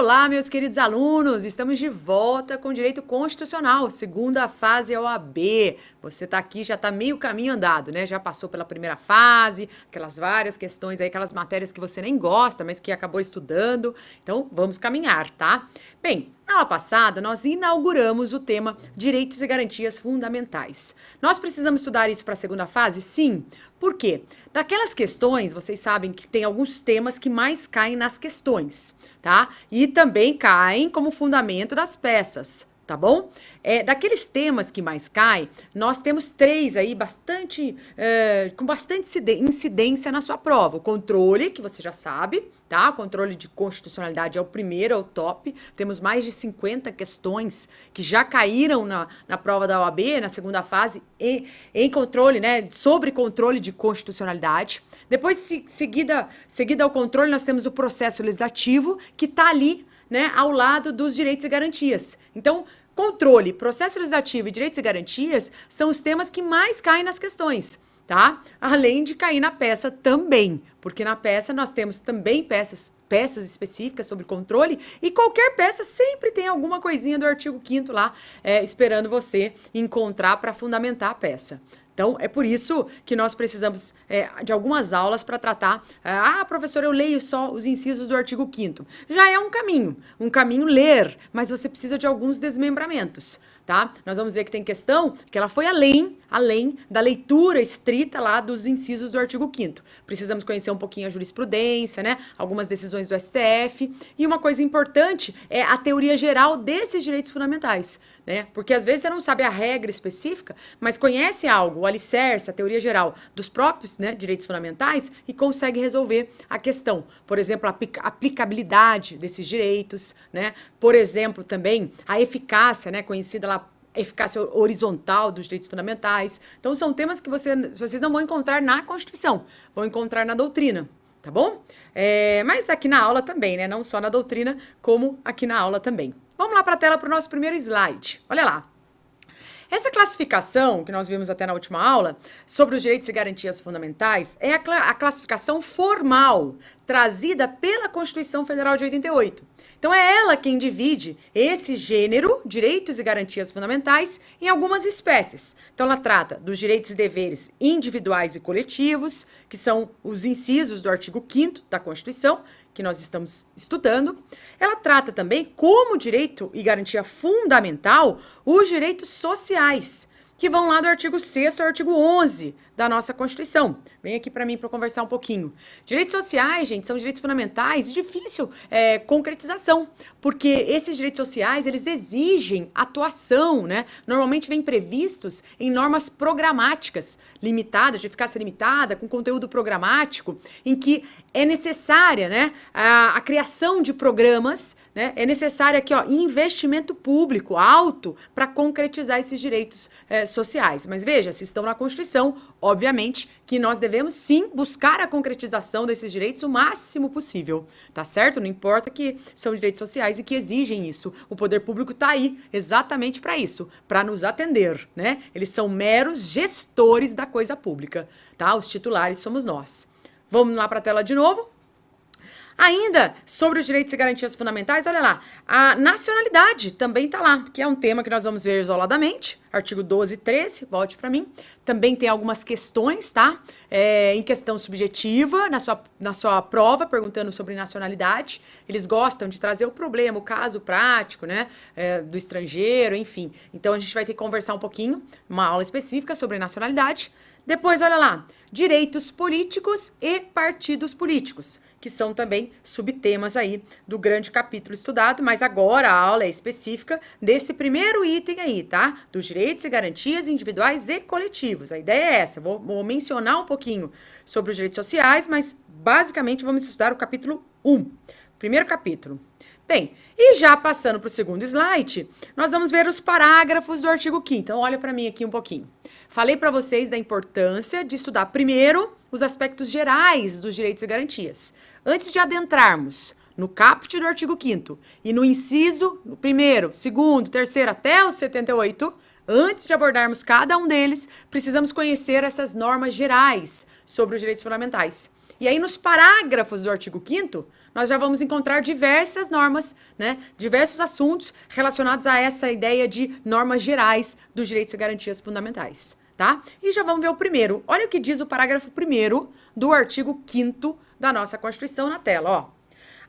Olá, meus queridos alunos! Estamos de volta com Direito Constitucional, segunda fase OAB. Você está aqui, já está meio caminho andado, né? Já passou pela primeira fase, aquelas várias questões aí, aquelas matérias que você nem gosta, mas que acabou estudando. Então, vamos caminhar, tá? Bem, na aula passada, nós inauguramos o tema Direitos e Garantias Fundamentais. Nós precisamos estudar isso para a segunda fase? Sim. Por quê? Daquelas questões, vocês sabem que tem alguns temas que mais caem nas questões, tá? E também caem como fundamento das peças, tá bom? Daqueles temas que mais caem, nós temos três aí com bastante incidência na sua prova. O controle, que você já sabe, tá? O controle de constitucionalidade é o primeiro, é o top. Temos mais de 50 questões que já caíram na prova da OAB, na segunda fase, em controle, né? Sobre controle de constitucionalidade. Depois, seguida ao controle, nós temos o processo legislativo, que está ali, né, ao lado dos direitos e garantias. Então, controle, processo legislativo e direitos e garantias são os temas que mais caem nas questões, tá? Além de cair na peça também, porque na peça nós temos também peças específicas sobre controle e qualquer peça sempre tem alguma coisinha do artigo 5º lá esperando você encontrar para fundamentar a peça. Então, é por isso que nós precisamos de algumas aulas para tratar. Professor, eu leio só os incisos do artigo 5º. Já é um caminho ler, mas você precisa de alguns desmembramentos, tá? Nós vamos ver que tem questão que ela foi além da leitura estrita lá dos incisos do artigo 5º. Precisamos conhecer um pouquinho a jurisprudência, né? Algumas decisões do STF. E uma coisa importante é a teoria geral desses direitos fundamentais, né? Porque às vezes você não sabe a regra específica, mas conhece algo, o alicerce, a teoria geral dos próprios, né, direitos fundamentais e consegue resolver a questão. Por exemplo, a aplicabilidade desses direitos, né? Por exemplo, também a eficácia, né, conhecida lá, eficácia horizontal dos direitos fundamentais. Então, são temas que vocês não vão encontrar na Constituição, vão encontrar na doutrina, tá bom? Mas aqui na aula também, né? Não só na doutrina, como aqui na aula também. Vamos lá para a tela para o nosso primeiro slide. Olha lá. Essa classificação, que nós vimos até na última aula, sobre os direitos e garantias fundamentais, é a classificação formal, trazida pela Constituição Federal de 88. Então, é ela quem divide esse gênero, direitos e garantias fundamentais, em algumas espécies. Então, ela trata dos direitos e deveres individuais e coletivos, que são os incisos do artigo 5º da Constituição, que nós estamos estudando. Ela trata também, como direito e garantia fundamental, os direitos sociais, que vão lá do artigo 6º ao artigo 11 da nossa Constituição. Vem aqui para mim para conversar um pouquinho. Direitos sociais, gente, são direitos fundamentais de difícil concretização, porque esses direitos sociais, eles exigem atuação, né? Normalmente vêm previstos em normas programáticas, limitadas, de eficácia limitada, com conteúdo programático, em que é necessária, né, a criação de programas, né? É necessário aqui, ó, investimento público alto para concretizar esses direitos sociais. Mas veja, se estão na Constituição, obviamente que nós devemos sim buscar a concretização desses direitos o máximo possível, tá certo? Não importa que são direitos sociais e que exigem isso. O poder público tá aí exatamente para isso, para nos atender, né? Eles são meros gestores da coisa pública, tá? Os titulares somos nós. Vamos lá para a tela de novo. Ainda sobre os direitos e garantias fundamentais, olha lá, a nacionalidade também está lá, que é um tema que nós vamos ver isoladamente, artigo 12 e 13, volte para mim. Também tem algumas questões, tá? Em questão subjetiva, na sua prova, perguntando sobre nacionalidade. Eles gostam de trazer o problema, o caso prático, né? Do estrangeiro, enfim. Então, a gente vai ter que conversar um pouquinho, uma aula específica sobre nacionalidade. Depois, olha lá, direitos políticos e partidos políticos, que são também subtemas aí do grande capítulo estudado, mas agora a aula é específica desse primeiro item aí, tá? Dos direitos e garantias individuais e coletivos. A ideia é essa, vou mencionar um pouquinho sobre os direitos sociais, mas basicamente vamos estudar o capítulo 1, primeiro capítulo. Bem, e já passando para o segundo slide, nós vamos ver os parágrafos do artigo 5º. Então, olha para mim aqui um pouquinho. Falei para vocês da importância de estudar primeiro os aspectos gerais dos direitos e garantias. Antes de adentrarmos no caput do artigo 5º e no inciso, no primeiro, segundo, terceiro, até o 78, antes de abordarmos cada um deles, precisamos conhecer essas normas gerais sobre os direitos fundamentais. E aí, nos parágrafos do artigo 5º, nós já vamos encontrar diversas normas, né? Diversos assuntos relacionados a essa ideia de normas gerais dos direitos e garantias fundamentais, tá? E já vamos ver o primeiro. Olha o que diz o parágrafo 1º do artigo 5º da nossa Constituição na tela, ó.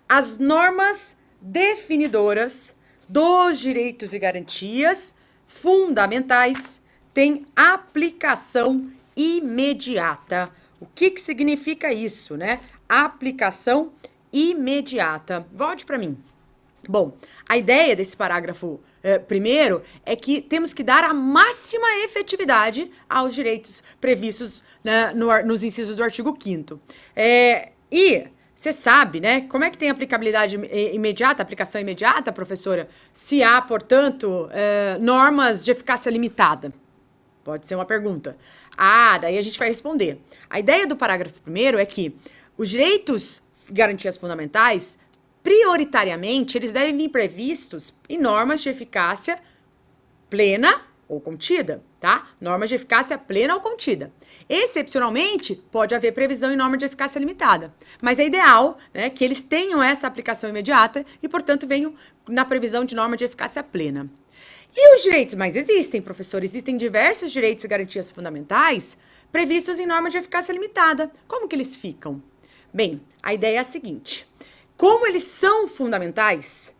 As normas definidoras dos direitos e garantias fundamentais têm aplicação imediata. O que significa isso, né? Aplicação imediata. Volte para mim. Bom, a ideia desse parágrafo primeiro é que temos que dar a máxima efetividade aos direitos previstos, né, nos incisos do artigo 5º. E você sabe, né, como é que tem aplicabilidade imediata, aplicação imediata, professora? Se há, portanto, normas de eficácia limitada. Pode ser uma pergunta. Daí a gente vai responder. A ideia do parágrafo primeiro é que os direitos e garantias fundamentais, prioritariamente, eles devem vir previstos em normas de eficácia plena ou contida, tá? Normas de eficácia plena ou contida. Excepcionalmente, pode haver previsão em norma de eficácia limitada, mas é ideal, né, que eles tenham essa aplicação imediata e, portanto, venham na previsão de norma de eficácia plena. E os direitos? Mas existem, professor, existem diversos direitos e garantias fundamentais previstos em norma de eficácia limitada. Como que eles ficam? Bem, a ideia é a seguinte: como eles são fundamentais,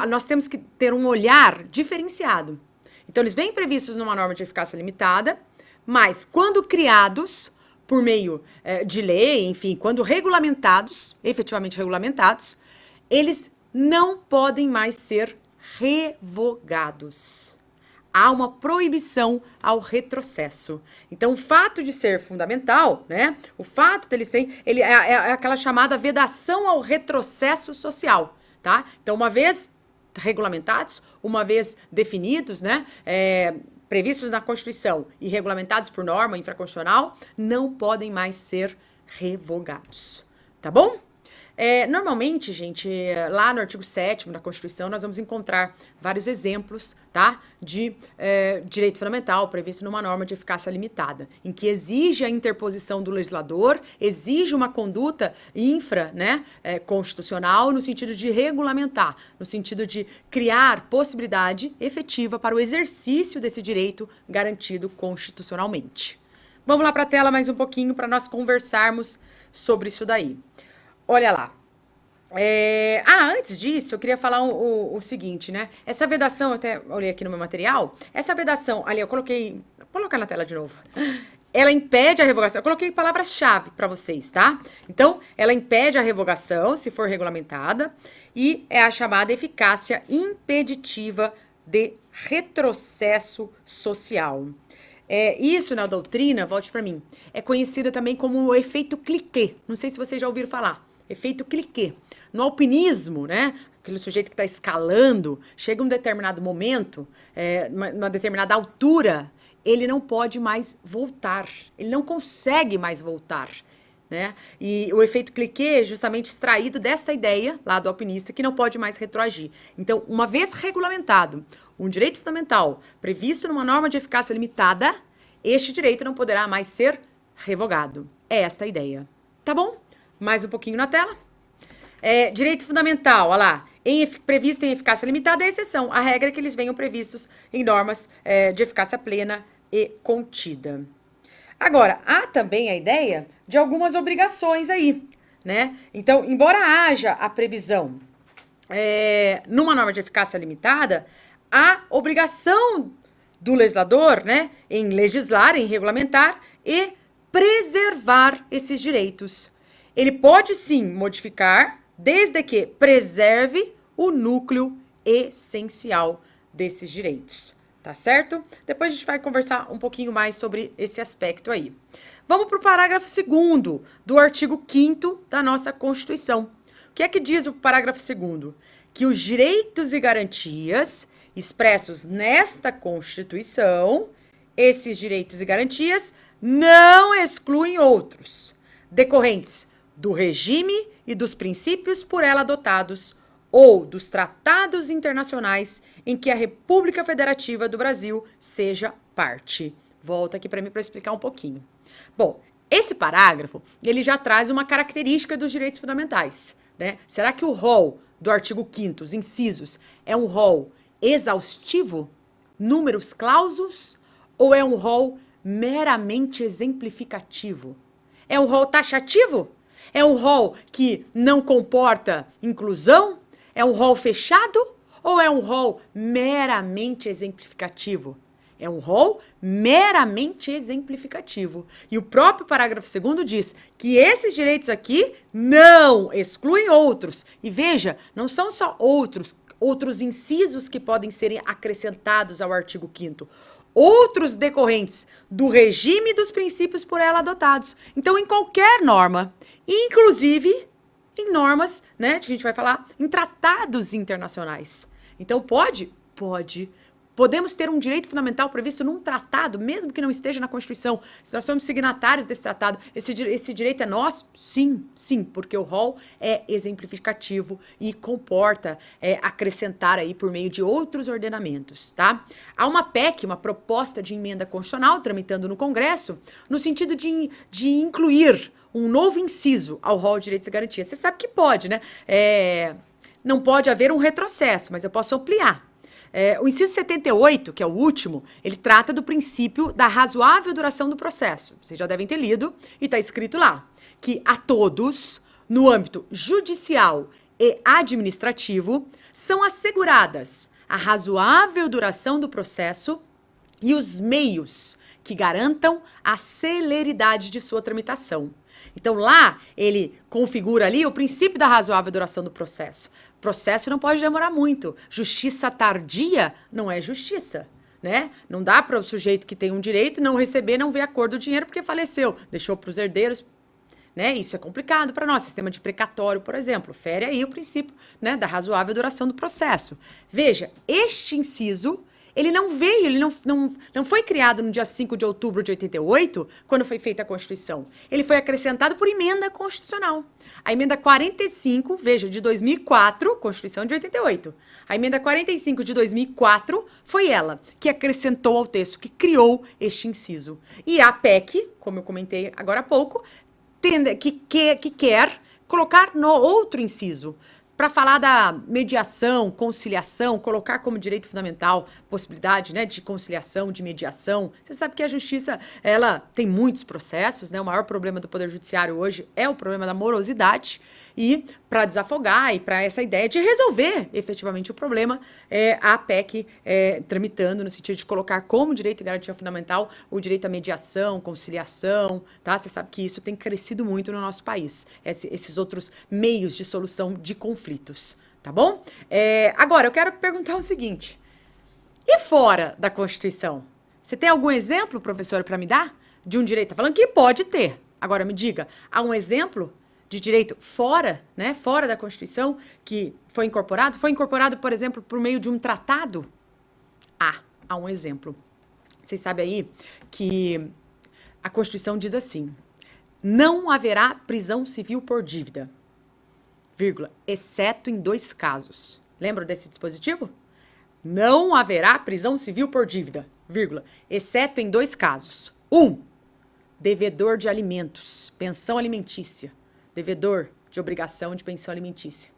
nós temos que ter um olhar diferenciado. Então, eles vêm previstos numa norma de eficácia limitada, mas quando criados por meio de lei, enfim, quando regulamentados, efetivamente regulamentados, eles não podem mais ser revogados. Há uma proibição ao retrocesso. Então, o fato de ser fundamental, né? O fato dele ser, ele é aquela chamada vedação ao retrocesso social, tá? Então, uma vez regulamentados, uma vez definidos, né? Previstos na Constituição e regulamentados por norma infraconstitucional, não podem mais ser revogados, tá bom? Normalmente, gente, lá no artigo 7º da Constituição, nós vamos encontrar vários exemplos, tá, de direito fundamental previsto numa norma de eficácia limitada, em que exige a interposição do legislador, exige uma conduta constitucional no sentido de regulamentar, no sentido de criar possibilidade efetiva para o exercício desse direito garantido constitucionalmente. Vamos lá para a tela mais um pouquinho para nós conversarmos sobre isso daí. Olha lá. Antes disso, eu queria falar o seguinte, né? Essa vedação, eu até olhei aqui no meu material, essa vedação, ali, vou colocar na tela de novo. Ela impede a revogação. Eu coloquei palavras-chave para vocês, tá? Então, ela impede a revogação, se for regulamentada, e é a chamada eficácia impeditiva de retrocesso social. Isso na doutrina, volte para mim, é conhecida também como o efeito cliquet. Não sei se vocês já ouviram falar. Efeito cliquet. No alpinismo, né? Aquele sujeito que está escalando, chega um determinado momento, uma determinada altura, ele não pode mais voltar. Ele não consegue mais voltar, né? E o efeito cliquet é justamente extraído dessa ideia lá do alpinista que não pode mais retroagir. Então, uma vez regulamentado um direito fundamental previsto numa norma de eficácia limitada, este direito não poderá mais ser revogado. É esta a ideia. Tá bom? Mais um pouquinho na tela. Direito fundamental, olha lá, previsto em eficácia limitada é exceção. A regra é que eles venham previstos em normas de eficácia plena e contida. Agora, há também a ideia de algumas obrigações aí, né? Então, embora haja a previsão numa norma de eficácia limitada, há obrigação do legislador, né, em legislar, em regulamentar e preservar esses direitos. Ele pode, sim, modificar, desde que preserve o núcleo essencial desses direitos, tá certo? Depois a gente vai conversar um pouquinho mais sobre esse aspecto aí. Vamos para o parágrafo 2º do artigo 5º da nossa Constituição. O que é que diz o parágrafo 2º? Que os direitos e garantias expressos nesta Constituição, esses direitos e garantias não excluem outros, decorrentes do regime e dos princípios por ela adotados ou dos tratados internacionais em que a República Federativa do Brasil seja parte. Volta aqui para mim para explicar um pouquinho. Bom, Esse parágrafo, ele já traz uma característica dos direitos fundamentais, né? Será que o rol do artigo 5º, os incisos, é um rol exaustivo, números clausus, ou é um rol meramente exemplificativo? É um rol taxativo? É um rol que não comporta inclusão? É um rol fechado? Ou é um rol meramente exemplificativo? É um rol meramente exemplificativo. E o próprio parágrafo 2º diz que esses direitos aqui não excluem outros. E veja, não são só outros incisos que podem ser acrescentados ao artigo 5º. Outros decorrentes do regime dos princípios por ela adotados. Então, em qualquer norma, inclusive em normas, né, que a gente vai falar, em tratados internacionais. Então, pode? Pode. Podemos ter um direito fundamental previsto num tratado, mesmo que não esteja na Constituição. Se nós somos signatários desse tratado, esse direito é nosso? Sim, sim, porque o rol é exemplificativo e comporta acrescentar aí por meio de outros ordenamentos, tá? Há uma PEC, uma proposta de emenda constitucional, tramitando no Congresso, no sentido de incluir um novo inciso ao rol de direitos e garantias. Você sabe que pode, né? Não pode haver um retrocesso, mas eu posso ampliar. O inciso 78, que é o último, ele trata do princípio da razoável duração do processo. Vocês já devem ter lido, e está escrito lá, que a todos, no âmbito judicial e administrativo, são asseguradas a razoável duração do processo e os meios que garantam a celeridade de sua tramitação. Então, lá, ele configura ali o princípio da razoável duração do processo. O processo não pode demorar muito. Justiça tardia não é justiça, né? Não dá para o sujeito que tem um direito não receber, não ver a cor do dinheiro porque faleceu, deixou para os herdeiros, né? Isso é complicado para nós. Sistema de precatório, por exemplo, fere aí o princípio, né, da razoável duração do processo. Veja, este inciso, ele não veio, ele não foi criado no dia 5 de outubro de 88, quando foi feita a Constituição. Ele foi acrescentado por emenda constitucional. A emenda 45, veja, de 2004, Constituição de 88. A emenda 45 de 2004 foi ela que acrescentou ao texto, que criou este inciso. E a PEC, como eu comentei agora há pouco, que quer colocar no outro inciso, para falar da mediação, conciliação, colocar como direito fundamental possibilidade, né, de conciliação, de mediação. Você sabe que a justiça, ela tem muitos processos, né? O maior problema do Poder Judiciário hoje é o problema da morosidade. E para desafogar e para essa ideia de resolver efetivamente o problema, a PEC tramitando no sentido de colocar como direito e garantia fundamental o direito à mediação, conciliação, tá? Você sabe que isso tem crescido muito no nosso país, esses outros meios de solução de conflitos, tá bom? Agora, eu quero perguntar o seguinte, e fora da Constituição? Você tem algum exemplo, professora, para me dar de um direito? Tá falando que pode ter. Agora, me diga, há um exemplo de direito fora, né, fora da Constituição, que foi incorporado? Foi incorporado, por exemplo, por meio de um tratado? Há um exemplo. Vocês sabem aí que a Constituição diz assim, não haverá prisão civil por dívida, vírgula, exceto em 2 casos. Lembram desse dispositivo? Não haverá prisão civil por dívida, vírgula, exceto em 2 casos. 1, devedor de alimentos, pensão alimentícia. Devedor de obrigação de pensão alimentícia.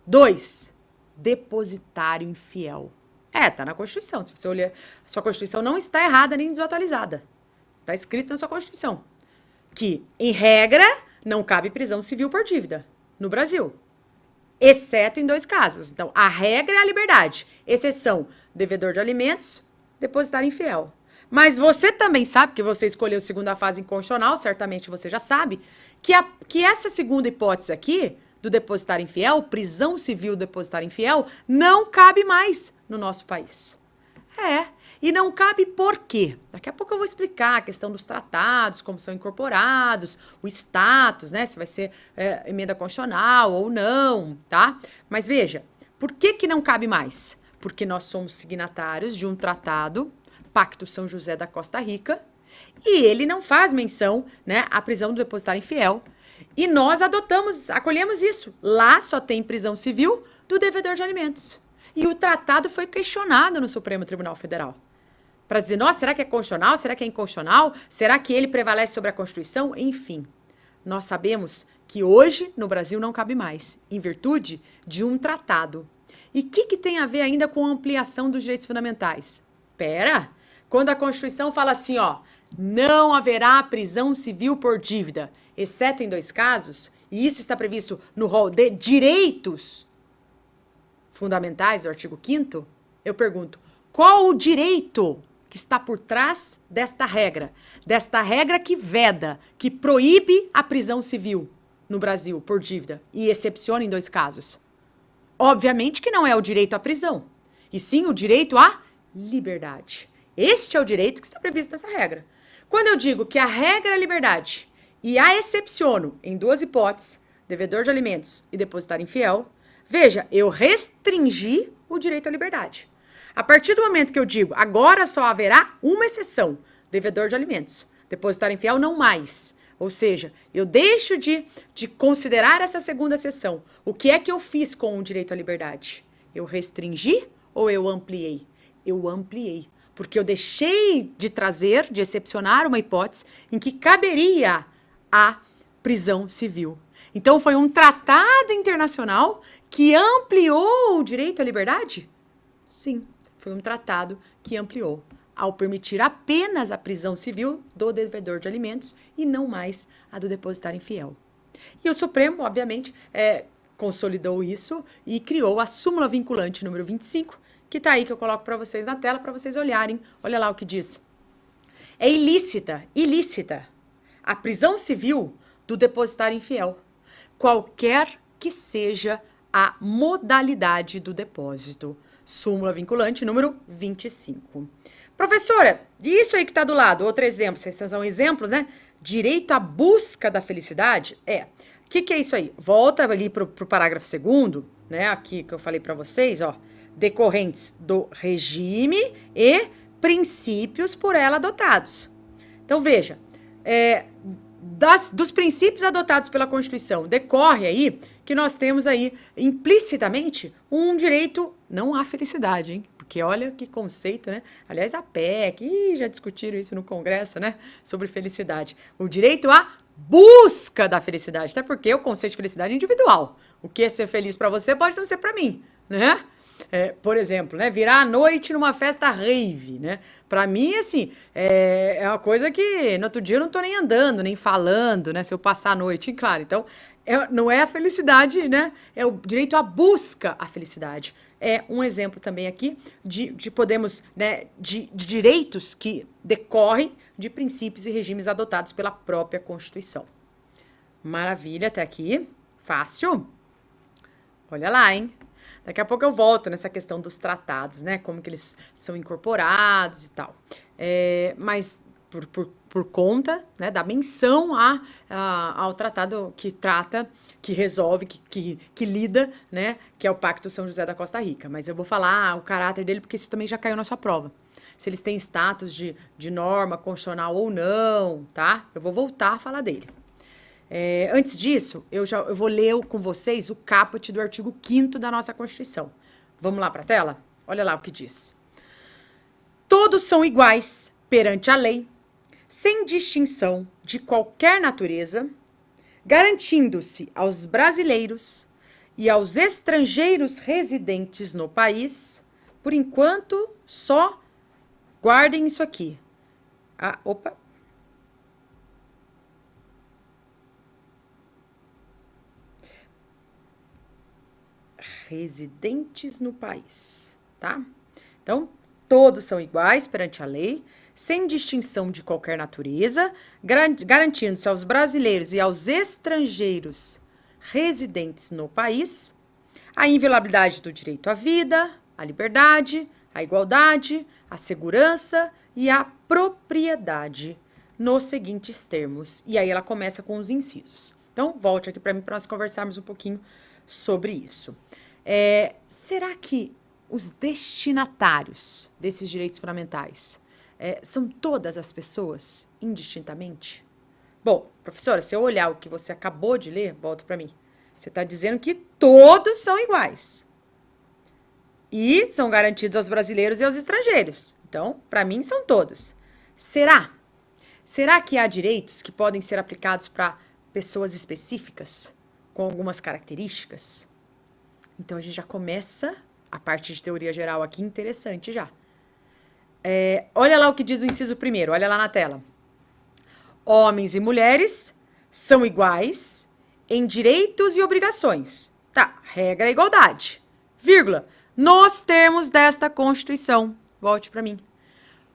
2, depositário infiel. Tá na Constituição. Se você olhar, a sua Constituição não está errada nem desatualizada. Está escrito na sua Constituição que, em regra, não cabe prisão civil por dívida no Brasil, exceto em 2 casos. Então, a regra é a liberdade. Exceção, devedor de alimentos, depositário infiel. Mas você também sabe, que você escolheu segunda fase inconstitucional, certamente você já sabe, que essa segunda hipótese aqui, do depositário infiel, prisão civil do depositário infiel, não cabe mais no nosso país. E não cabe por quê? Daqui a pouco eu vou explicar a questão dos tratados, como são incorporados, o status, né, se vai ser emenda constitucional ou não, tá? Mas veja, por que não cabe mais? Porque nós somos signatários de um tratado, Pacto São José da Costa Rica, e ele não faz menção, né, à prisão do depositário infiel. E nós acolhemos isso. Lá só tem prisão civil do devedor de alimentos. E o tratado foi questionado no Supremo Tribunal Federal. para dizer, nossa, será que é constitucional? Será que é inconstitucional? Será que ele prevalece sobre a Constituição? Enfim, nós sabemos que hoje no Brasil não cabe mais, em virtude de um tratado. E o que tem a ver ainda com a ampliação dos direitos fundamentais? Pera, quando a Constituição fala assim, ó, não haverá prisão civil por dívida, exceto em 2 casos, e isso está previsto no rol de direitos fundamentais do artigo 5º, eu pergunto, qual o direito que está por trás desta regra? Desta regra que veda, que proíbe a prisão civil no Brasil por dívida e excepciona em 2 casos. Obviamente que não é o direito à prisão, e sim o direito à liberdade. Este é o direito que está previsto nessa regra. Quando eu digo que a regra é a liberdade e a excepciono em 2 hipóteses, devedor de alimentos e depositário infiel, veja, eu restringi o direito à liberdade. A partir do momento que eu digo, agora só haverá uma exceção, devedor de alimentos, depositário infiel não mais. Ou seja, eu deixo de considerar essa segunda exceção. O que é que eu fiz com o direito à liberdade? Eu restringi ou eu ampliei? Eu ampliei, porque eu deixei de trazer, de excepcionar uma hipótese em que caberia a prisão civil. Então, foi um tratado internacional que ampliou o direito à liberdade? Sim, foi um tratado que ampliou, ao permitir apenas a prisão civil do devedor de alimentos e não mais a do depositário infiel. E o Supremo, obviamente, consolidou isso e criou a súmula vinculante número 25, que está aí, que eu coloco para vocês na tela, para vocês olharem. Olha lá o que diz. É ilícita a prisão civil do depositário infiel, qualquer que seja a modalidade do depósito. Súmula vinculante número 25. Professora, isso aí que está do lado, outro exemplo, vocês são exemplos, né? Direito à busca da felicidade. O que é isso aí? Volta ali para o parágrafo 2º, né? Aqui que eu falei para vocês, ó. Decorrentes do regime e princípios por ela adotados. Então, veja, dos princípios adotados pela Constituição, decorre aí que nós temos aí, implicitamente, um direito não à felicidade, hein? Porque olha que conceito, né? Aliás, a PEC, já discutiram isso no Congresso, né? Sobre felicidade. O direito à busca da felicidade, até porque o conceito de felicidade é individual. O que é ser feliz para você pode não ser para mim, né? Por exemplo, né, virar a noite numa festa rave, né? Pra mim, assim, é uma coisa que no outro dia eu não tô nem andando, nem falando, né? Se eu passar a noite, claro. Então, não é a felicidade, né? É o direito à busca à felicidade. É um exemplo também aqui de podemos, né, de direitos que decorrem de princípios e regimes adotados pela própria Constituição. Maravilha, até aqui. Fácil? Olha lá, hein? Daqui a pouco eu volto nessa questão dos tratados, né? Como que eles são incorporados e tal. Mas por conta, né, da menção ao tratado que trata, que resolve, que lida, né? Que é o Pacto São José da Costa Rica. Mas eu vou falar o caráter dele, porque isso também já caiu na sua prova. Se eles têm status de norma constitucional ou não, tá? Eu vou voltar a falar dele. Antes disso, eu vou ler com vocês o caput do artigo 5º da nossa Constituição. Vamos lá para a tela? Olha lá o que diz. Todos são iguais perante a lei, sem distinção de qualquer natureza, garantindo-se aos brasileiros e aos estrangeiros residentes no país, por enquanto, só guardem isso aqui. Residentes no país, tá? Então, todos são iguais perante a lei, sem distinção de qualquer natureza, garantindo-se aos brasileiros e aos estrangeiros residentes no país a inviolabilidade do direito à vida, à liberdade, à igualdade, à segurança e à propriedade, nos seguintes termos. E aí ela começa com os incisos. Então, volte aqui para mim para nós conversarmos um pouquinho sobre isso. Será que os destinatários desses direitos fundamentais são todas as pessoas, indistintamente? Bom, professora, se eu olhar o que você acabou de ler, volta para mim. Você está dizendo que todos são iguais. E são garantidos aos brasileiros e aos estrangeiros. Então, para mim, são todas. Será? Será que há direitos que podem ser aplicados para pessoas específicas, com algumas características? Então, a gente já começa a parte de teoria geral aqui, interessante já. Olha lá o que diz o inciso primeiro, olha lá na tela. Homens e mulheres são iguais em direitos e obrigações. Tá, regra é igualdade. Vírgula. Nos termos desta Constituição. Volte para mim.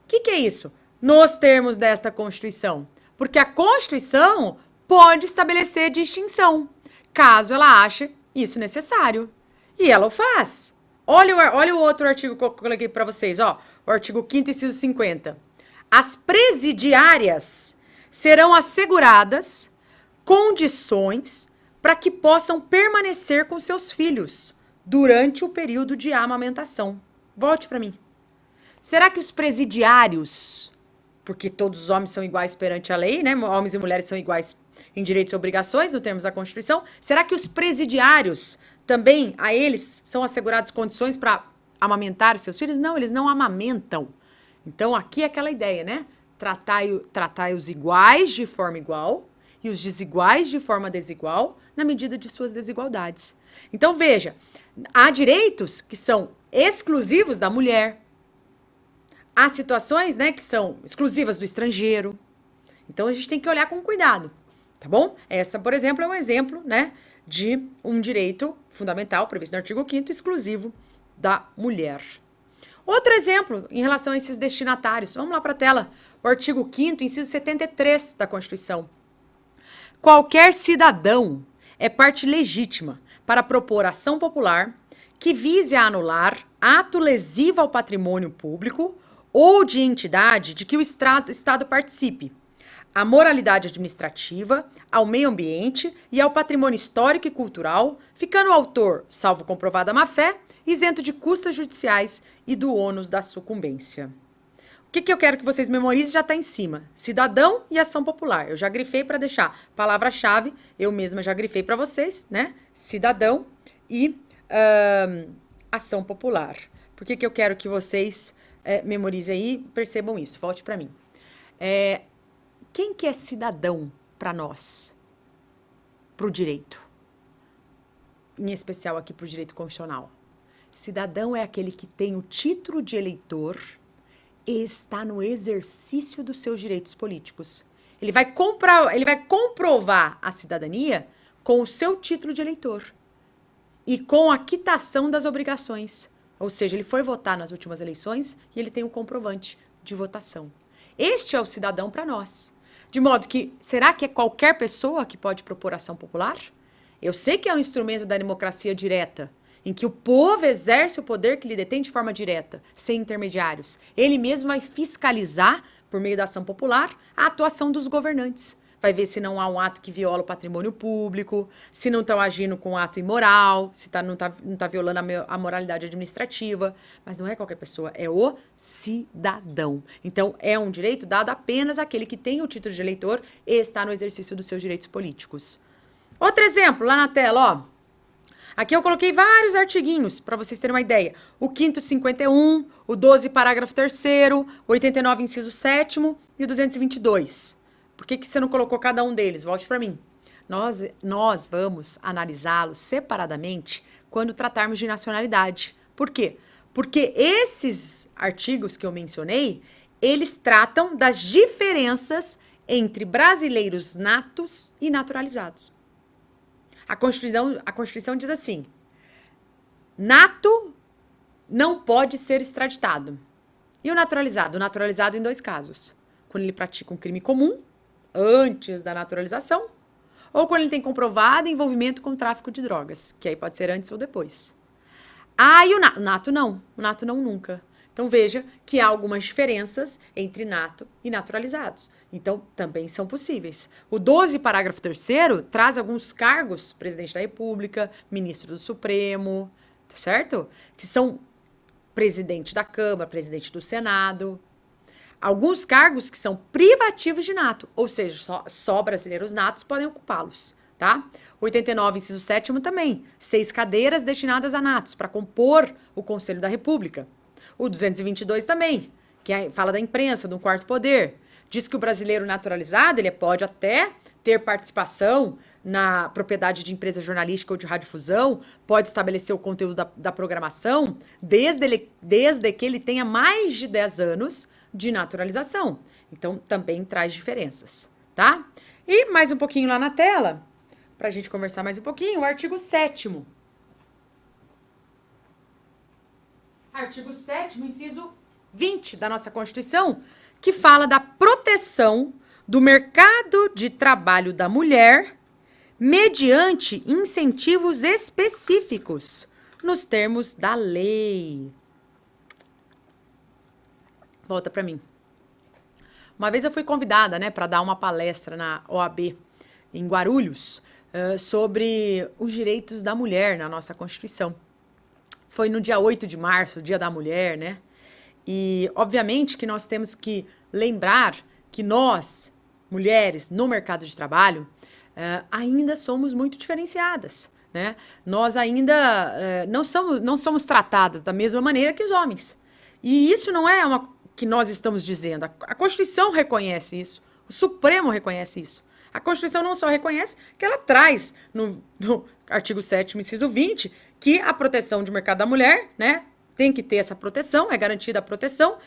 O que é isso? Nos termos desta Constituição. Porque a Constituição pode estabelecer distinção, caso ela ache isso necessário. E ela o faz. Olha o outro artigo que eu coloquei para vocês, ó. O artigo 5º, inciso 50. As presidiárias serão asseguradas condições para que possam permanecer com seus filhos durante o período de amamentação. Volte para mim. Será que os presidiários, porque todos os homens são iguais perante a lei, né? Homens e mulheres são iguais em direitos e obrigações, no termos da Constituição, será que os presidiários também, a eles, são asseguradas condições para amamentar seus filhos? Não, eles não amamentam. Então, aqui é aquela ideia, né? Tratai os iguais de forma igual e os desiguais de forma desigual na medida de suas desigualdades. Então, veja, há direitos que são exclusivos da mulher, há situações, né, que são exclusivas do estrangeiro. Então, a gente tem que olhar com cuidado, tá bom? Essa, por exemplo, é um exemplo, né, de um direito fundamental previsto no artigo 5º, exclusivo da mulher. Outro exemplo em relação a esses destinatários. Vamos lá para a tela. O artigo 5º, inciso 73 da Constituição. Qualquer cidadão é parte legítima para propor ação popular que vise a anular ato lesivo ao patrimônio público ou de entidade de que o Estado participe, à moralidade administrativa, ao meio ambiente e ao patrimônio histórico e cultural, ficando o autor, salvo comprovada má-fé, isento de custas judiciais e do ônus da sucumbência. O que eu quero que vocês memorizem já está em cima. Cidadão e ação popular. Eu já grifei para deixar palavra-chave, eu mesma já grifei para vocês, né? Cidadão e ação popular. Por que eu quero que vocês memorizem aí e percebam isso? Volte para mim. Quem que é cidadão para nós? Para o direito. Em especial aqui para o direito constitucional. Cidadão é aquele que tem o título de eleitor e está no exercício dos seus direitos políticos. Ele vai comprovar a cidadania com o seu título de eleitor e com a quitação das obrigações. Ou seja, ele foi votar nas últimas eleições e ele tem um comprovante de votação. Este é o cidadão para nós. De modo que, será que é qualquer pessoa que pode propor ação popular? Eu sei que é um instrumento da democracia direta, em que o povo exerce o poder que lhe detém de forma direta, sem intermediários. Ele mesmo vai fiscalizar, por meio da ação popular, a atuação dos governantes. Vai ver se não há um ato que viola o patrimônio público, se não estão agindo com um ato imoral, se não tá violando a moralidade administrativa. Mas não é qualquer pessoa, é o cidadão. Então, é um direito dado apenas àquele que tem o título de eleitor e está no exercício dos seus direitos políticos. Outro exemplo, lá na tela, ó. Aqui eu coloquei vários artiguinhos, para vocês terem uma ideia. O 5º, 51, o 12, parágrafo 3º, 89, inciso 7º e o 222. Por que você não colocou cada um deles? Volte para mim. Nós vamos analisá-los separadamente quando tratarmos de nacionalidade. Por quê? Porque esses artigos que eu mencionei, eles tratam das diferenças entre brasileiros natos e naturalizados. A Constituição diz assim: nato não pode ser extraditado. E o naturalizado? O naturalizado em 2 casos. Quando ele pratica um crime comum, antes da naturalização, ou quando ele tem comprovado envolvimento com tráfico de drogas, que aí pode ser antes ou depois. E o nato não. O nato não nunca. Então, veja que há algumas diferenças entre nato e naturalizados. Então, também são possíveis. O 12, parágrafo 3º, traz alguns cargos, presidente da República, ministro do Supremo, certo? Que são presidente da Câmara, presidente do Senado. Alguns cargos que são privativos de nato, ou seja, só brasileiros natos podem ocupá-los, tá? 89, inciso 7º também, 6 cadeiras destinadas a natos para compor o Conselho da República. O 222 também, fala da imprensa, do quarto poder. Diz que o brasileiro naturalizado, ele pode até ter participação na propriedade de empresa jornalística ou de radiodifusão, pode estabelecer o conteúdo da programação, desde que ele tenha mais de 10 anos de naturalização. Então, também traz diferenças, tá? E mais um pouquinho lá na tela, para a gente conversar mais um pouquinho, o artigo 7º. Artigo 7º, inciso 20 da nossa Constituição, que fala da proteção do mercado de trabalho da mulher mediante incentivos específicos nos termos da lei. Volta para mim. Uma vez eu fui convidada, né, para dar uma palestra na OAB em Guarulhos sobre os direitos da mulher na nossa Constituição. Foi no dia 8 de março, Dia da Mulher, né? E, obviamente, que nós temos que lembrar que nós, mulheres, no mercado de trabalho, ainda somos muito diferenciadas, né? Nós ainda não somos tratadas da mesma maneira que os homens. E isso não é uma que nós estamos dizendo. A Constituição reconhece isso. O Supremo reconhece isso. A Constituição não só reconhece, que ela traz no artigo 7º, inciso 20, que a proteção de mercado da mulher, né, tem que ter essa proteção, é garantida a proteção,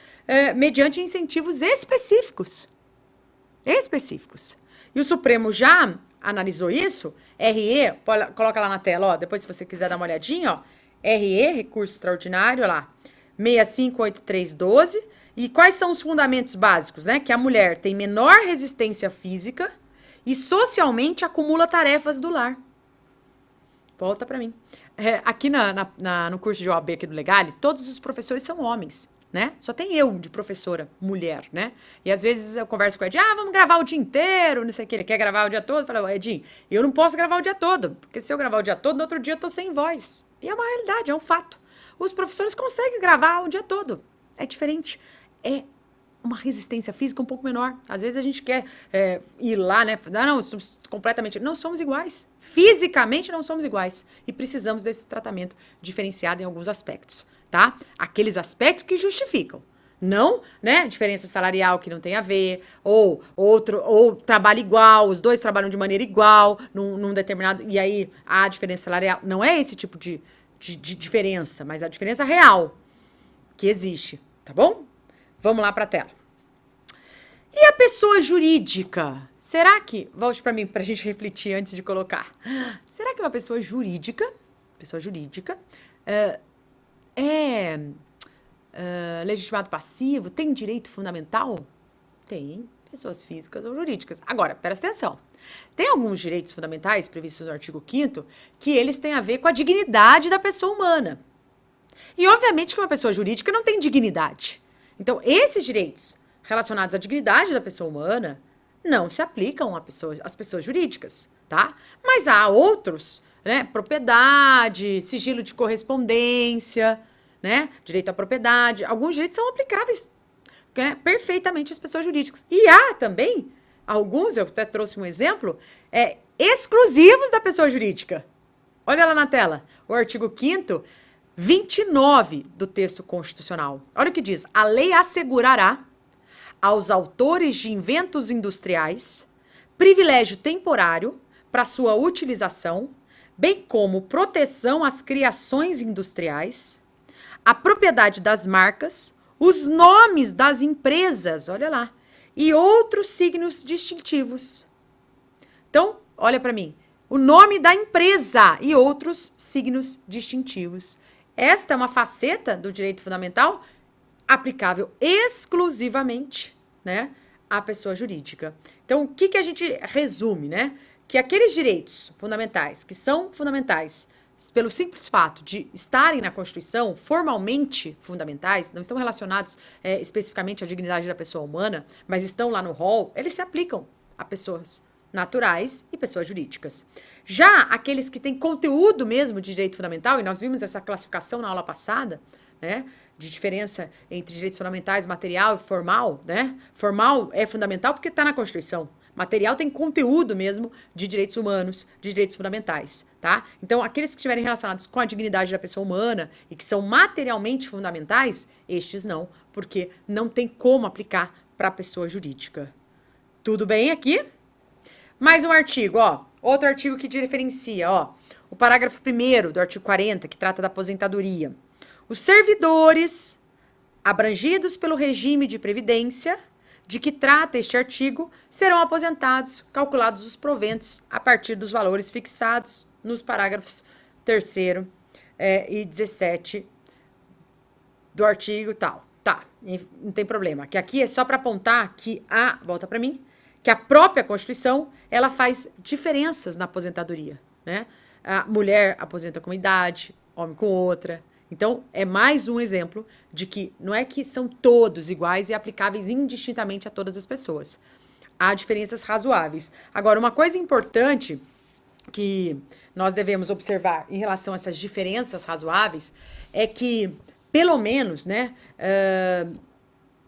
mediante incentivos específicos. Específicos. E o Supremo já analisou isso, RE, coloca lá na tela, ó, depois se você quiser dar uma olhadinha, ó, RE, recurso extraordinário, ó lá, 658312, e quais são os fundamentos básicos, né? Que a mulher tem menor resistência física e socialmente acumula tarefas do lar. Volta para mim. Aqui no curso de OAB aqui do Legale, todos os professores são homens, né? Só tem eu de professora, mulher, né? E às vezes eu converso com o Edinho, vamos gravar o dia inteiro, não sei o que, ele quer gravar o dia todo. Eu falo, Edinho, eu não posso gravar o dia todo, porque se eu gravar o dia todo, no outro dia eu tô sem voz. E é uma realidade, é um fato. Os professores conseguem gravar o dia todo. É diferente. É uma resistência física um pouco menor. Às vezes a gente quer ir lá, né? Não, completamente. Não somos iguais. Fisicamente não somos iguais. E precisamos desse tratamento diferenciado em alguns aspectos, tá? Aqueles aspectos que justificam. Não, né? Diferença salarial que não tem a ver, ou trabalho igual, os dois trabalham de maneira igual, num determinado. E aí a diferença salarial. Não é esse tipo de diferença, mas a diferença real que existe, tá bom? Vamos lá para a tela. E a pessoa jurídica? Será que, volte para mim para a gente refletir antes de colocar. Será que uma pessoa jurídica é legitimado passivo? Tem direito fundamental? Tem, pessoas físicas ou jurídicas. Agora, presta atenção. Tem alguns direitos fundamentais previstos no artigo 5º que eles têm a ver com a dignidade da pessoa humana. E, obviamente, que uma pessoa jurídica não tem dignidade. Então, esses direitos relacionados à dignidade da pessoa humana não se aplicam às pessoas jurídicas, tá? Mas há outros, né? Propriedade, sigilo de correspondência, né? Direito à propriedade. Alguns direitos são aplicáveis, né, perfeitamente às pessoas jurídicas. E há também alguns, eu até trouxe um exemplo, exclusivos da pessoa jurídica. Olha lá na tela, o artigo 5º, 29 do texto constitucional. Olha o que diz. A lei assegurará aos autores de inventos industriais privilégio temporário para sua utilização, bem como proteção às criações industriais, a propriedade das marcas, os nomes das empresas, olha lá, e outros signos distintivos. Então, olha para mim. O nome da empresa e outros signos distintivos. Esta é uma faceta do direito fundamental aplicável exclusivamente, né, à pessoa jurídica. Então, o que a gente resume, né? Que aqueles direitos fundamentais, que são fundamentais pelo simples fato de estarem na Constituição, formalmente fundamentais, não estão relacionados especificamente à dignidade da pessoa humana, mas estão lá no rol, eles se aplicam a pessoas naturais e pessoas jurídicas. Já aqueles que têm conteúdo mesmo de direito fundamental, e nós vimos essa classificação na aula passada, né, de diferença entre direitos fundamentais, material e formal, né? Formal é fundamental porque está na Constituição, Material tem conteúdo mesmo de direitos humanos, de direitos fundamentais, tá? Então, aqueles que estiverem relacionados com a dignidade da pessoa humana e que são materialmente fundamentais, estes não, porque não tem como aplicar para a pessoa jurídica. Tudo bem aqui? Mais um artigo, ó. Outro artigo que diferencia, ó. O parágrafo 1º do artigo 40, que trata da aposentadoria. Os servidores abrangidos pelo regime de previdência de que trata este artigo serão aposentados, calculados os proventos a partir dos valores fixados nos parágrafos 3º e 17 do artigo tal. Tá, não tem problema. Que aqui é só para apontar que volta para mim, que a própria Constituição, ela faz diferenças na aposentadoria, né? A mulher aposenta com uma idade, homem com outra. Então, é mais um exemplo de que não é que são todos iguais e aplicáveis indistintamente a todas as pessoas. Há diferenças razoáveis. Agora, uma coisa importante que nós devemos observar em relação a essas diferenças razoáveis é que, pelo menos, né,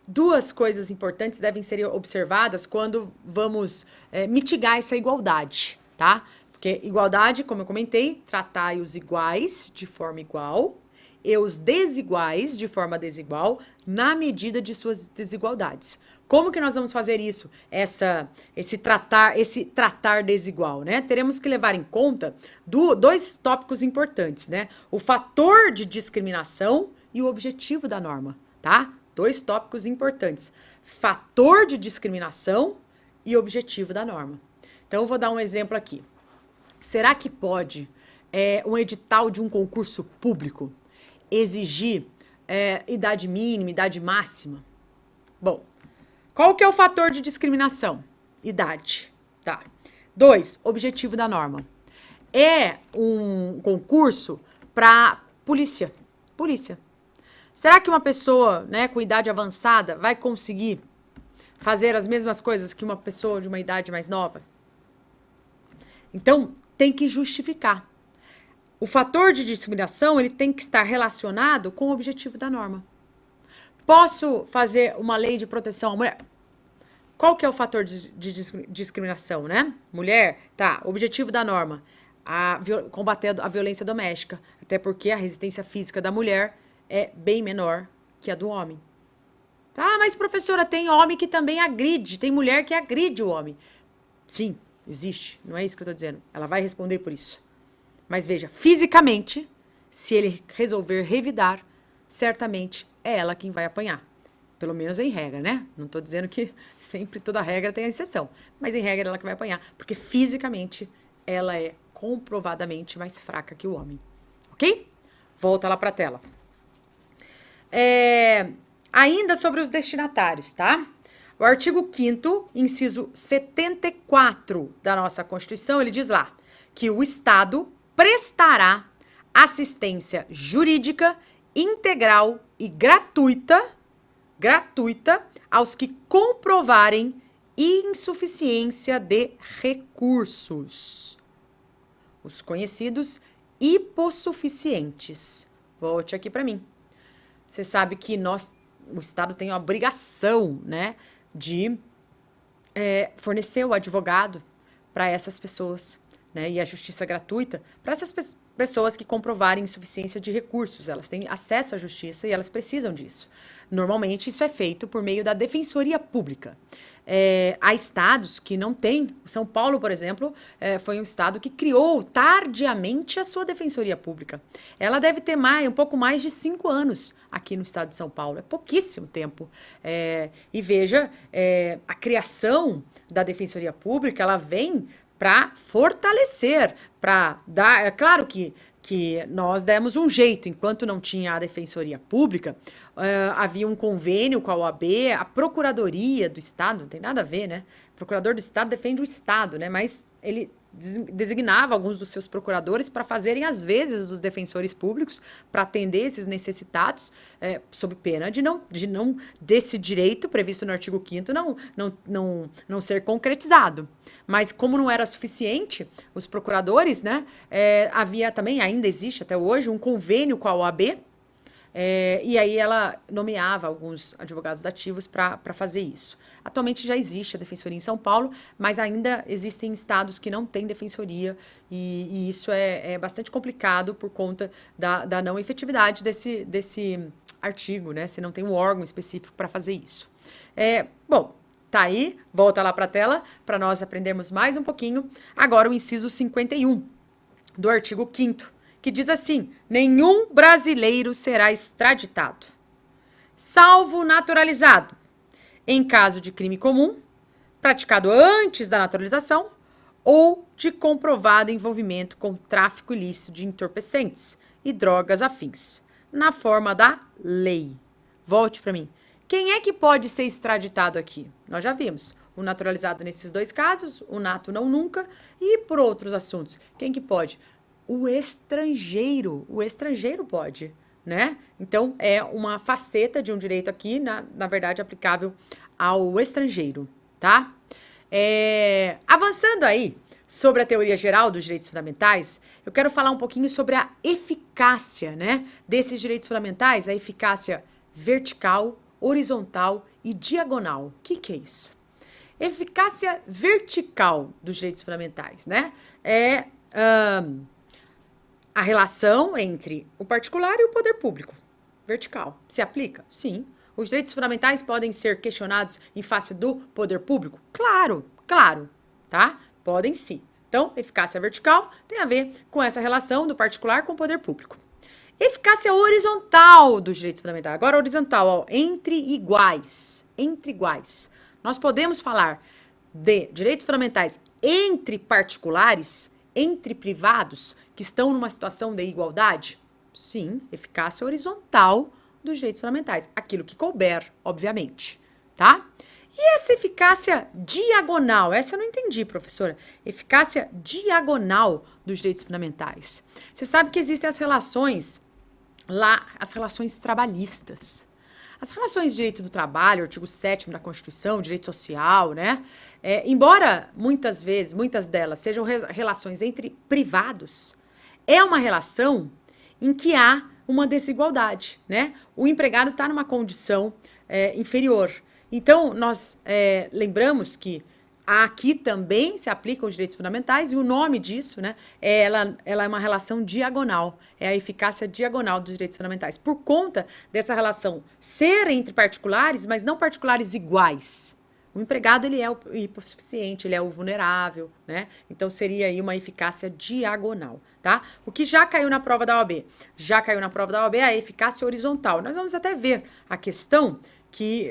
duas coisas importantes devem ser observadas quando vamos mitigar essa igualdade, tá? Porque igualdade, como eu comentei, tratai os iguais de forma igual e os desiguais de forma desigual na medida de suas desigualdades. Como que nós vamos fazer isso? Esse tratar desigual, né? Teremos que levar em conta dois tópicos importantes, né? O fator de discriminação e o objetivo da norma, tá? Dois tópicos importantes. Fator de discriminação e objetivo da norma. Então, eu vou dar um exemplo aqui. Será que pode um edital de um concurso público exigir idade mínima, idade máxima? Bom, qual que é o fator de discriminação? Idade, tá. 2, objetivo da norma. É um concurso para polícia. Será que uma pessoa, né, com idade avançada vai conseguir fazer as mesmas coisas que uma pessoa de uma idade mais nova? Então, tem que justificar. O fator de discriminação, ele tem que estar relacionado com o objetivo da norma. Posso fazer uma lei de proteção à mulher? Qual que é o fator de discriminação, né? Mulher, tá, objetivo da norma, combater a violência doméstica, até porque a resistência física da mulher é bem menor que a do homem. Ah, mas professora, tem homem que também agride, tem mulher que agride o homem. Sim, existe, não é isso que eu tô dizendo. Ela vai responder por isso. Mas veja, fisicamente, se ele resolver revidar, certamente é ela quem vai apanhar. Pelo menos em regra, né? Não tô dizendo que sempre toda regra tem a exceção. Mas em regra é ela que vai apanhar. Porque fisicamente ela é comprovadamente mais fraca que o homem. Ok? Volta lá pra tela. Ainda sobre os destinatários, tá? O artigo 5º, inciso 74 da nossa Constituição, ele diz lá que o Estado prestará assistência jurídica integral e gratuita aos que comprovarem insuficiência de recursos, os conhecidos hipossuficientes. Volte aqui para mim. Você sabe que o Estado tem a obrigação, né, de fornecer o advogado para essas pessoas, né, e a justiça gratuita para essas pessoas que comprovarem insuficiência de recursos. Elas têm acesso à justiça e elas precisam disso. Normalmente, isso é feito por meio da Defensoria Pública. Há estados que não têm. São Paulo, por exemplo, foi um estado que criou tardiamente a sua Defensoria Pública. Ela deve ter um pouco mais de 5 anos aqui no estado de São Paulo. É pouquíssimo tempo. E veja, a criação da Defensoria Pública, ela vem para fortalecer, para dar... É claro que nós demos um jeito, enquanto não tinha a Defensoria Pública, havia um convênio com a OAB, a Procuradoria do Estado, não tem nada a ver, né? O procurador do Estado defende o Estado, né? Mas ele designava alguns dos seus procuradores para fazerem as vezes dos defensores públicos, para atender esses necessitados, sob pena desse direito previsto no artigo 5º não ser concretizado. Mas como não era suficiente, os procuradores, né, havia também, ainda existe até hoje, um convênio com a OAB, E aí ela nomeava alguns advogados dativos para fazer isso. Atualmente já existe a defensoria em São Paulo, mas ainda existem estados que não têm defensoria e isso é bastante complicado por conta da não efetividade desse artigo, né? Se não tem um órgão específico para fazer isso. Bom, tá aí, volta lá para a tela para nós aprendermos mais um pouquinho. Agora o inciso 51 do artigo 5º, que diz assim: nenhum brasileiro será extraditado, salvo naturalizado, em caso de crime comum, praticado antes da naturalização, ou de comprovado envolvimento com tráfico ilícito de entorpecentes e drogas afins, na forma da lei. Volte para mim. Quem é que pode ser extraditado aqui? Nós já vimos. O naturalizado nesses dois casos, o nato não nunca, e por outros assuntos. Quem que pode? O estrangeiro pode, né? Então, é uma faceta de um direito aqui, na verdade, aplicável ao estrangeiro, tá? Avançando aí sobre a teoria geral dos direitos fundamentais, eu quero falar um pouquinho sobre a eficácia, né, desses direitos fundamentais, a eficácia vertical, horizontal e diagonal. O que é isso? Eficácia vertical dos direitos fundamentais, né? A relação entre o particular e o poder público. Vertical. Se aplica? Sim. Os direitos fundamentais podem ser questionados em face do poder público? Claro, tá? Podem sim. Então, eficácia vertical tem a ver com essa relação do particular com o poder público. Eficácia horizontal dos direitos fundamentais. Agora, horizontal, ó, entre iguais. Entre iguais. Nós podemos falar de direitos fundamentais entre particulares, entre privados, que estão numa situação de igualdade? Sim, eficácia horizontal dos direitos fundamentais. Aquilo que couber, obviamente, tá? E essa eficácia diagonal? Essa eu não entendi, professora. Eficácia diagonal dos direitos fundamentais. Você sabe que existem as relações lá, as relações trabalhistas. As relações de direito do trabalho, artigo 7º da Constituição, direito social, né? Embora muitas delas sejam relações entre privados, é uma relação em que há uma desigualdade, né? O empregado está numa condição inferior. Então, nós lembramos que aqui também se aplicam os direitos fundamentais e o nome disso, né, ela é uma relação diagonal, é a eficácia diagonal dos direitos fundamentais, por conta dessa relação ser entre particulares, mas não particulares iguais. O empregado, ele é o hipossuficiente, ele é o vulnerável, né? Então, seria aí uma eficácia diagonal, tá? O que já caiu na prova da OAB? Já caiu na prova da OAB a eficácia horizontal. Nós vamos até ver a questão que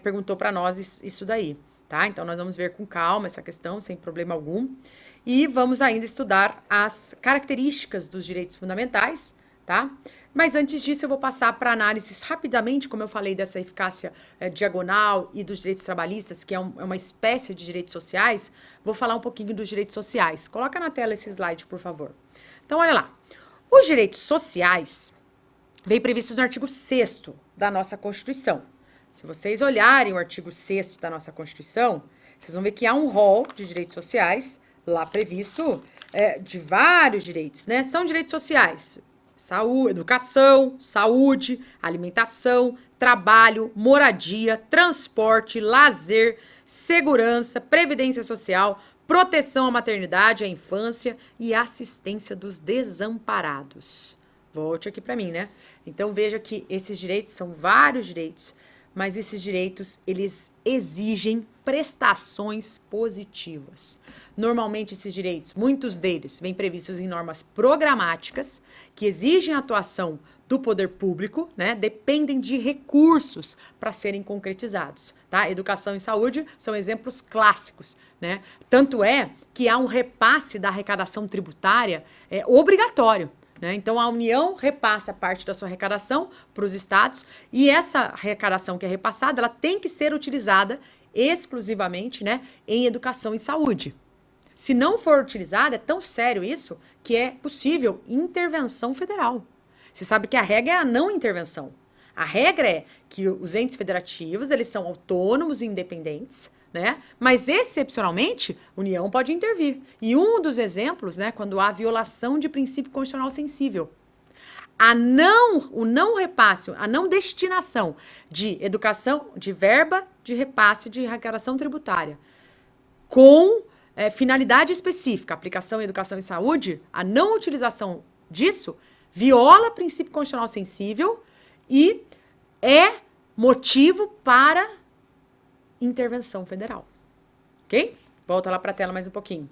perguntou para nós isso daí, tá? Então, nós vamos ver com calma essa questão, sem problema algum. E vamos ainda estudar as características dos direitos fundamentais, tá? Mas antes disso, eu vou passar para análises rapidamente, como eu falei, dessa eficácia diagonal e dos direitos trabalhistas, que é uma espécie de direitos sociais. Vou falar um pouquinho dos direitos sociais. Coloca na tela esse slide, por favor. Então, olha lá. Os direitos sociais vêm previstos no artigo 6º da nossa Constituição. Se vocês olharem o artigo 6º da nossa Constituição, vocês vão ver que há um rol de direitos sociais lá previsto, de vários direitos, né? São direitos sociais: saúde, educação, saúde, alimentação, trabalho, moradia, transporte, lazer, segurança, previdência social, proteção à maternidade, à infância e assistência dos desamparados. Volte aqui para mim, né? Então, veja que esses direitos são vários direitos, mas esses direitos, eles exigem prestações positivas. Normalmente, esses direitos, muitos deles, vêm previstos em normas programáticas, que exigem a atuação do poder público, né? Dependem de recursos para serem concretizados, tá? Educação e saúde são exemplos clássicos, né? Tanto é que há um repasse da arrecadação tributária obrigatório, né? Então, a União repassa parte da sua arrecadação para os estados e essa arrecadação que é repassada, ela tem que ser utilizada exclusivamente, né, em educação e saúde. Se não for utilizada, é tão sério isso que é possível intervenção federal. Você sabe que a regra é a não intervenção. A regra é que os entes federativos, eles são autônomos e independentes, né? Mas, excepcionalmente, a União pode intervir. E um dos exemplos, né, quando há violação de princípio constitucional sensível. o não repasse, a não destinação de educação, de verba de repasse de arrecadação tributária com finalidade específica, aplicação em educação e saúde, a não utilização disso viola princípio constitucional sensível e é motivo para intervenção federal. Ok? Volta lá para a tela mais um pouquinho.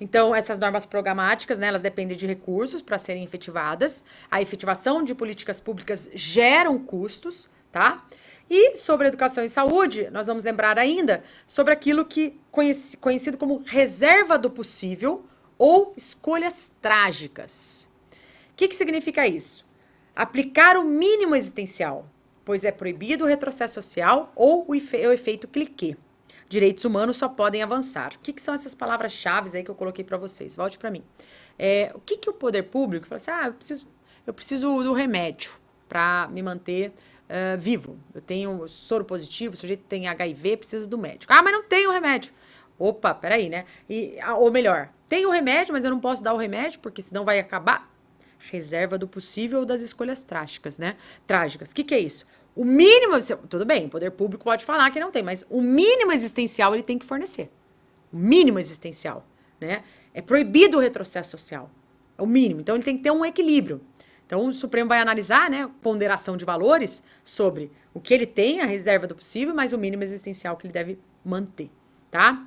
Então, essas normas programáticas, né, elas dependem de recursos para serem efetivadas. A efetivação de políticas públicas geram custos, tá? E sobre educação e saúde, nós vamos lembrar ainda sobre aquilo que conhecido como reserva do possível ou escolhas trágicas. O que significa isso? Aplicar o mínimo existencial, pois é proibido o retrocesso social ou o efeito cliquê. Direitos humanos só podem avançar. O que são essas palavras-chave aí que eu coloquei para vocês? Volte para mim. O que o poder público fala assim, eu preciso do remédio para me manter vivo. Eu tenho soro positivo, o sujeito tem HIV, precisa do médico. Ah, mas não tem o remédio. Opa, peraí, né? Ou melhor, tem o remédio, mas eu não posso dar o remédio, porque senão vai acabar. Reserva do possível ou das escolhas trágicas, né? Trágicas. O que é isso? O mínimo, tudo bem, o poder público pode falar que não tem, mas o mínimo existencial ele tem que fornecer. O mínimo existencial, né? É proibido o retrocesso social. É o mínimo. Então, ele tem que ter um equilíbrio. Então, o Supremo vai analisar, né, ponderação de valores sobre o que ele tem, a reserva do possível, mas o mínimo existencial que ele deve manter, tá?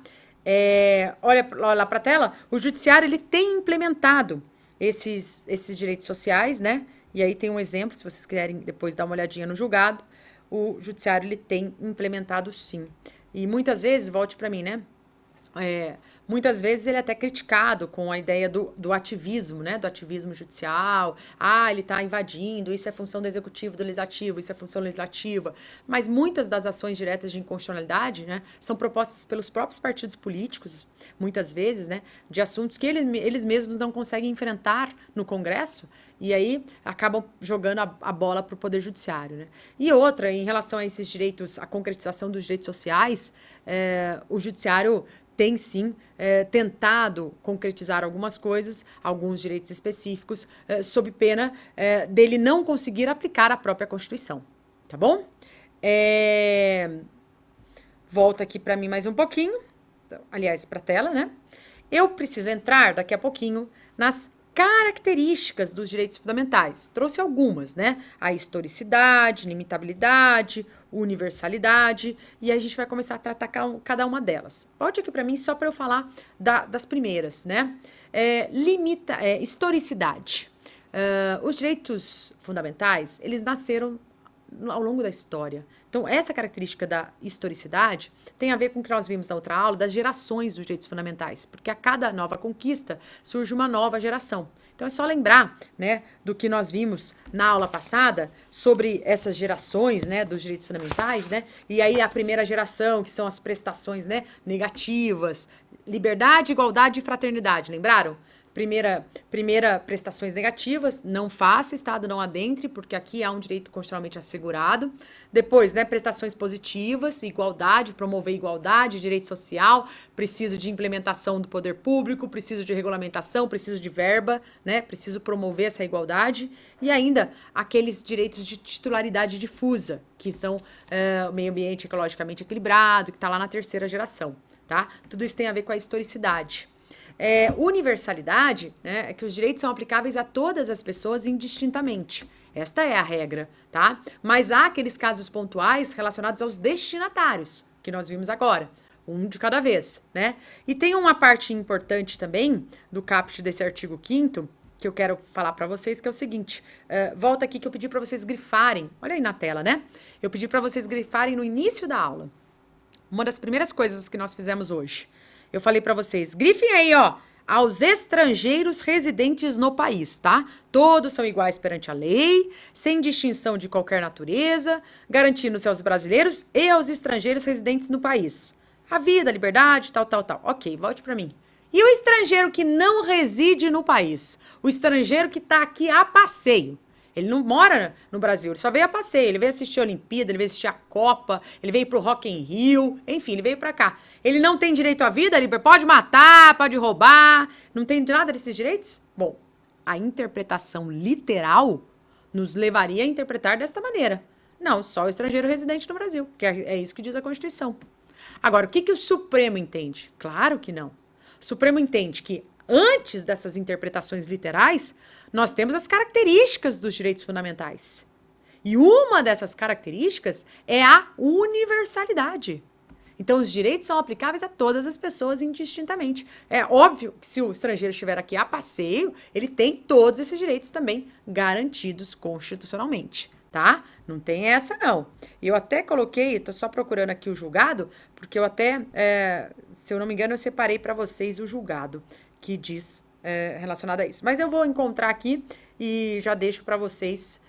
Olha lá para a tela, o judiciário, ele tem implementado esses direitos sociais, né? E aí tem um exemplo, se vocês quiserem depois dar uma olhadinha no julgado, o judiciário ele tem implementado sim. E muitas vezes, volte para mim, né? Muitas vezes ele é até criticado com a ideia do ativismo, né? Do ativismo judicial. Ah, ele está invadindo, isso é função do executivo, do legislativo, isso é função legislativa. Mas muitas das ações diretas de inconstitucionalidade, né, são propostas pelos próprios partidos políticos, muitas vezes, né, de assuntos que eles mesmos não conseguem enfrentar no Congresso, e aí acabam jogando a bola para o Poder Judiciário, né? E outra, em relação a esses direitos, a concretização dos direitos sociais, o Judiciário tem sim tentado concretizar algumas coisas, alguns direitos específicos, sob pena dele não conseguir aplicar a própria Constituição, tá bom? Volta aqui para mim mais um pouquinho, então, aliás, para a tela, né? Eu preciso entrar daqui a pouquinho nas características dos direitos fundamentais. Trouxe algumas, né? A historicidade, limitabilidade, universalidade, e aí a gente vai começar a tratar cada uma delas. Volte aqui para mim só para eu falar das primeiras, né? Historicidade. Os direitos fundamentais, eles nasceram ao longo da história. Então, essa característica da historicidade tem a ver com o que nós vimos na outra aula, das gerações dos direitos fundamentais, porque a cada nova conquista surge uma nova geração. Então, é só lembrar, né, do que nós vimos na aula passada sobre essas gerações, né, dos direitos fundamentais, né, e aí a primeira geração, que são as prestações, né, negativas, liberdade, igualdade e fraternidade, lembraram? Primeira, prestações negativas, não faça, Estado não adentre, porque aqui há um direito constitucionalmente assegurado. Depois, né, prestações positivas, igualdade, promover igualdade, direito social, preciso de implementação do poder público, preciso de regulamentação, preciso de verba, né, preciso promover essa igualdade. E ainda aqueles direitos de titularidade difusa, que são o meio ambiente ecologicamente equilibrado, que está lá na terceira geração, tá? Tudo isso tem a ver com a historicidade. Universalidade, né, é que os direitos são aplicáveis a todas as pessoas indistintamente. Esta é a regra, tá? Mas há aqueles casos pontuais relacionados aos destinatários, que nós vimos agora, um de cada vez, né? E tem uma parte importante também do caput desse artigo 5º, que eu quero falar para vocês, que é o seguinte, volta aqui que eu pedi para vocês grifarem, olha aí na tela, né? Eu pedi para vocês grifarem no início da aula. Uma das primeiras coisas que nós fizemos hoje. Eu falei para vocês, grifem aí, ó, aos estrangeiros residentes no país, tá? Todos são iguais perante a lei, sem distinção de qualquer natureza, garantindo-se aos brasileiros e aos estrangeiros residentes no país. A vida, a liberdade, tal, tal, tal. Ok, volte para mim. E o estrangeiro que não reside no país? O estrangeiro que está aqui a passeio. Ele não mora no Brasil, ele só veio a passeio, ele veio assistir a Olimpíada, ele veio assistir a Copa, ele veio pro Rock in Rio, enfim, ele veio pra cá. Ele não tem direito à vida, ele pode matar, pode roubar, não tem nada desses direitos? Bom, a interpretação literal nos levaria a interpretar desta maneira. Não, só o estrangeiro residente no Brasil, que é isso que diz a Constituição. Agora, o que o Supremo entende? Claro que não. O Supremo entende que antes dessas interpretações literais, nós temos as características dos direitos fundamentais. E uma dessas características é a universalidade. Então, os direitos são aplicáveis a todas as pessoas indistintamente. É óbvio que se o estrangeiro estiver aqui a passeio, ele tem todos esses direitos também garantidos constitucionalmente, tá? Não tem essa, não. Eu até coloquei, tô só procurando aqui o julgado, porque eu até, se eu não me engano, eu separei para vocês o julgado que diz relacionado a isso. Mas eu vou encontrar aqui e já deixo para vocês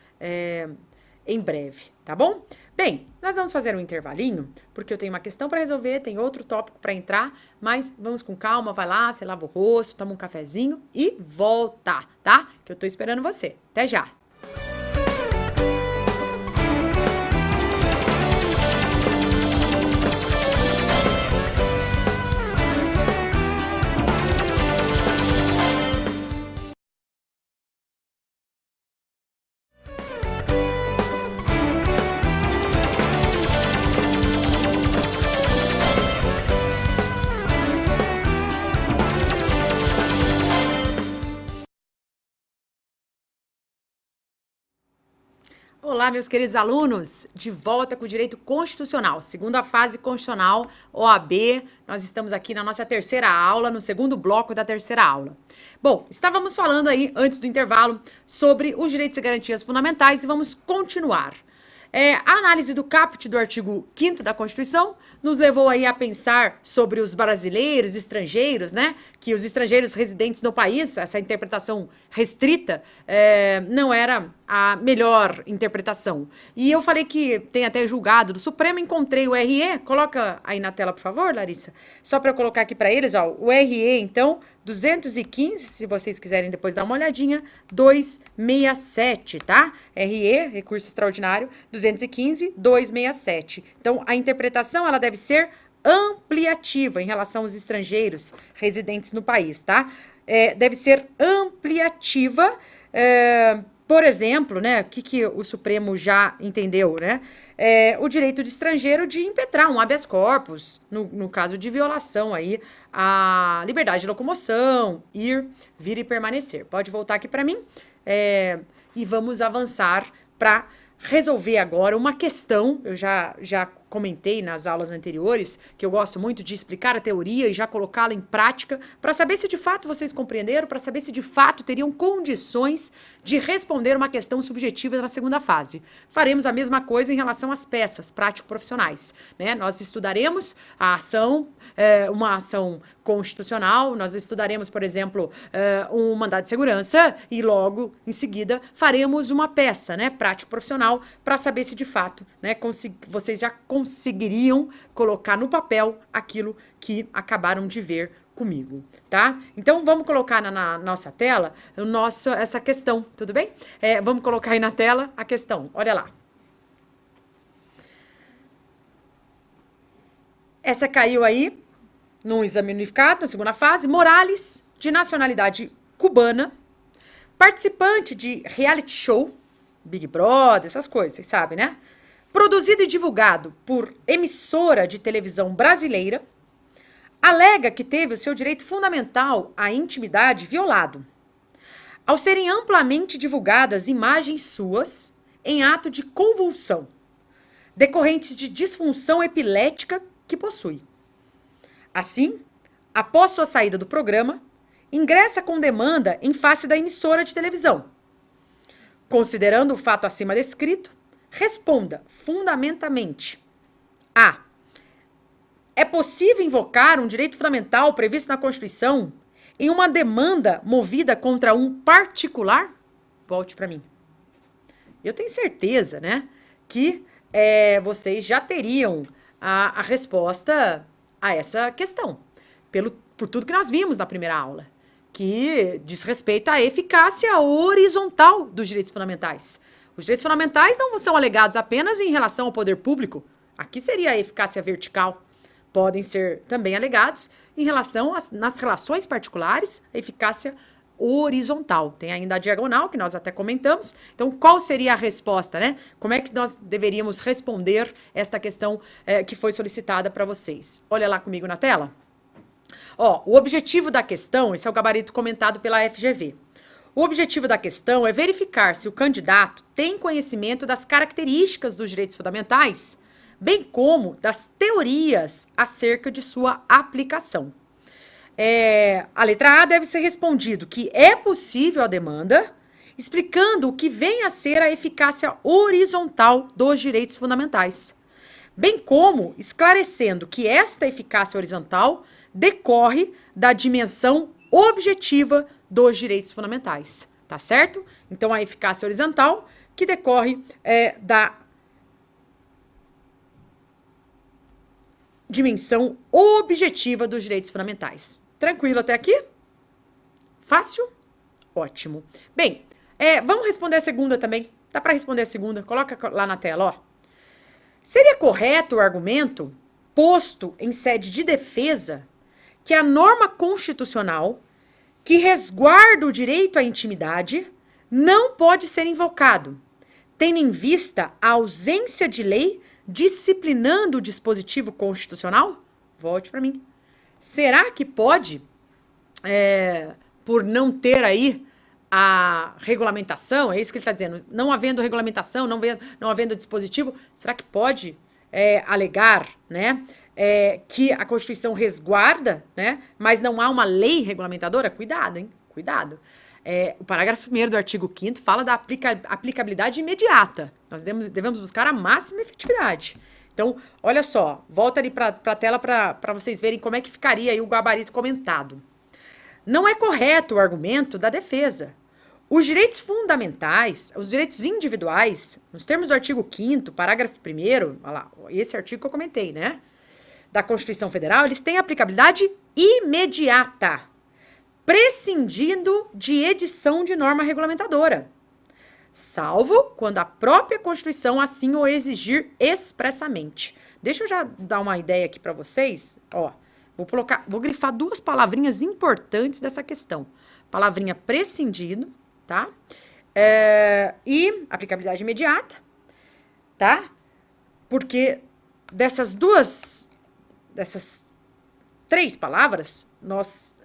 em breve, tá bom? Bem, nós vamos fazer um intervalinho, porque eu tenho uma questão para resolver, tem outro tópico para entrar, mas vamos com calma, vai lá, você lava o rosto, toma um cafezinho e volta, tá? Que eu tô esperando você. Até já! Olá, meus queridos alunos, de volta com o Direito Constitucional, segunda fase constitucional, OAB. Nós estamos aqui na nossa terceira aula, no segundo bloco da terceira aula. Bom, estávamos falando aí, antes do intervalo, sobre os direitos e garantias fundamentais e vamos continuar. A análise do caput do artigo 5º da Constituição nos levou aí a pensar sobre os brasileiros, estrangeiros, né? Que os estrangeiros residentes no país, essa interpretação restrita, não era a melhor interpretação. E eu falei que tem até julgado do Supremo, encontrei o RE, coloca aí na tela, por favor, Larissa, só para eu colocar aqui para eles, ó, o RE, então, 215, se vocês quiserem depois dar uma olhadinha, 267, tá? RE, recurso extraordinário, 215, 267. Então, a interpretação, ela deve ser ampliativa em relação aos estrangeiros residentes no país, tá? Deve ser ampliativa, por exemplo, né, o que o Supremo já entendeu, né? O direito do estrangeiro de impetrar um habeas corpus, no caso de violação aí à liberdade de locomoção, ir, vir e permanecer. Pode voltar aqui para mim e vamos avançar para resolver agora uma questão. Eu já comentei nas aulas anteriores que eu gosto muito de explicar a teoria e já colocá-la em prática para saber se de fato vocês compreenderam, para saber se de fato teriam condições de responder uma questão subjetiva na segunda fase. Faremos a mesma coisa em relação às peças prático-profissionais, né? Nós estudaremos a ação, uma ação constitucional, nós estudaremos, por exemplo, um mandado de segurança e logo em seguida faremos uma peça, né, prático-profissional para saber se de fato, né, vocês já conseguiriam colocar no papel aquilo que acabaram de ver comigo, tá? Então, vamos colocar na nossa tela essa questão, tudo bem? Vamos colocar aí na tela a questão, olha lá. Essa caiu aí num exame unificado, na segunda fase. Morales, de nacionalidade cubana, participante de reality show, Big Brother, essas coisas, vocês sabem, né? Produzido e divulgado por emissora de televisão brasileira, alega que teve o seu direito fundamental à intimidade violado, ao serem amplamente divulgadas imagens suas em ato de convulsão, decorrentes de disfunção epilética que possui. Assim, após sua saída do programa, ingressa com demanda em face da emissora de televisão. Considerando o fato acima descrito, responda fundamentamente. A. É possível invocar um direito fundamental previsto na Constituição em uma demanda movida contra um particular? Volte para mim. Eu tenho certeza, né, que vocês já teriam a resposta a essa questão, por tudo que nós vimos na primeira aula, que diz respeito à eficácia horizontal dos direitos fundamentais. Os direitos fundamentais não são alegados apenas em relação ao poder público. Aqui seria a eficácia vertical. Podem ser também alegados em relação nas relações particulares, a eficácia horizontal. Tem ainda a diagonal, que nós até comentamos. Então, qual seria a resposta, né? Como é que nós deveríamos responder esta questão que foi solicitada para vocês? Olha lá comigo na tela. Ó, o objetivo da questão, esse é o gabarito comentado pela FGV. O objetivo da questão é verificar se o candidato tem conhecimento das características dos direitos fundamentais, bem como das teorias acerca de sua aplicação. A letra A deve ser respondido que é possível a demanda, explicando o que vem a ser a eficácia horizontal dos direitos fundamentais, bem como esclarecendo que esta eficácia horizontal decorre da dimensão objetiva dos direitos fundamentais, tá certo? Então, a eficácia horizontal que decorre da dimensão objetiva dos direitos fundamentais. Tranquilo até aqui? Fácil? Ótimo. Bem, vamos responder a segunda também. Dá para responder a segunda? Coloca lá na tela, ó. Seria correto o argumento posto em sede de defesa que a norma constitucional que resguarda o direito à intimidade não pode ser invocado, tendo em vista a ausência de lei disciplinando o dispositivo constitucional? Volte para mim. Será que pode, por não ter aí a regulamentação, é isso que ele está dizendo, não havendo regulamentação, não havendo dispositivo, será que pode alegar, né, que a Constituição resguarda, né, mas não há uma lei regulamentadora? Cuidado, hein? Cuidado. O parágrafo 1º do artigo 5º fala da aplicabilidade imediata. Nós devemos buscar a máxima efetividade. Então, olha só, volta ali para a tela para vocês verem como é que ficaria aí o gabarito comentado. Não é correto o argumento da defesa. Os direitos fundamentais, os direitos individuais, nos termos do artigo 5º, parágrafo 1º, olha lá, esse artigo que eu comentei, né, da Constituição Federal, eles têm aplicabilidade imediata, prescindindo de edição de norma regulamentadora, salvo quando a própria Constituição assim o exigir expressamente. Deixa eu já dar uma ideia aqui para vocês, ó. Vou grifar duas palavrinhas importantes dessa questão. Palavrinha prescindido, tá? E aplicabilidade imediata, tá? Porque dessas três palavras, nós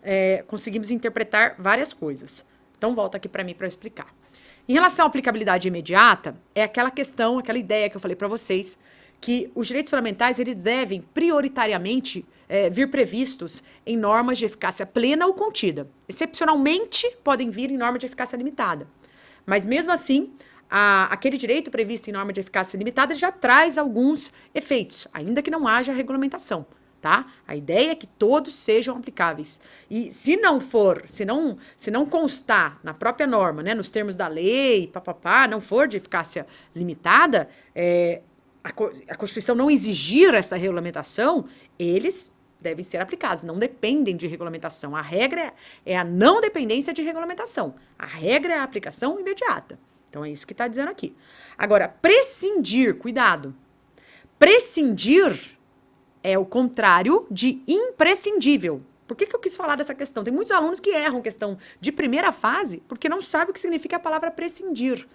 conseguimos interpretar várias coisas. Então, volta aqui para mim para eu explicar. Em relação à aplicabilidade imediata, é aquela questão, aquela ideia que eu falei para vocês, que os direitos fundamentais, eles devem prioritariamente vir previstos em normas de eficácia plena ou contida. Excepcionalmente, podem vir em norma de eficácia limitada. Mas, mesmo assim, aquele direito previsto em norma de eficácia limitada já traz alguns efeitos, ainda que não haja regulamentação, tá? A ideia é que todos sejam aplicáveis. E se não constar na própria norma, né, nos termos da lei, não for de eficácia limitada, a Constituição não exigir essa regulamentação, eles devem ser aplicados, não dependem de regulamentação. A regra é a não dependência de regulamentação. A regra é a aplicação imediata. Então, é isso que está dizendo aqui. Agora, prescindir, cuidado. Prescindir é o contrário de imprescindível. Por que eu quis falar dessa questão? Tem muitos alunos que erram questão de primeira fase porque não sabem o que significa a palavra prescindir.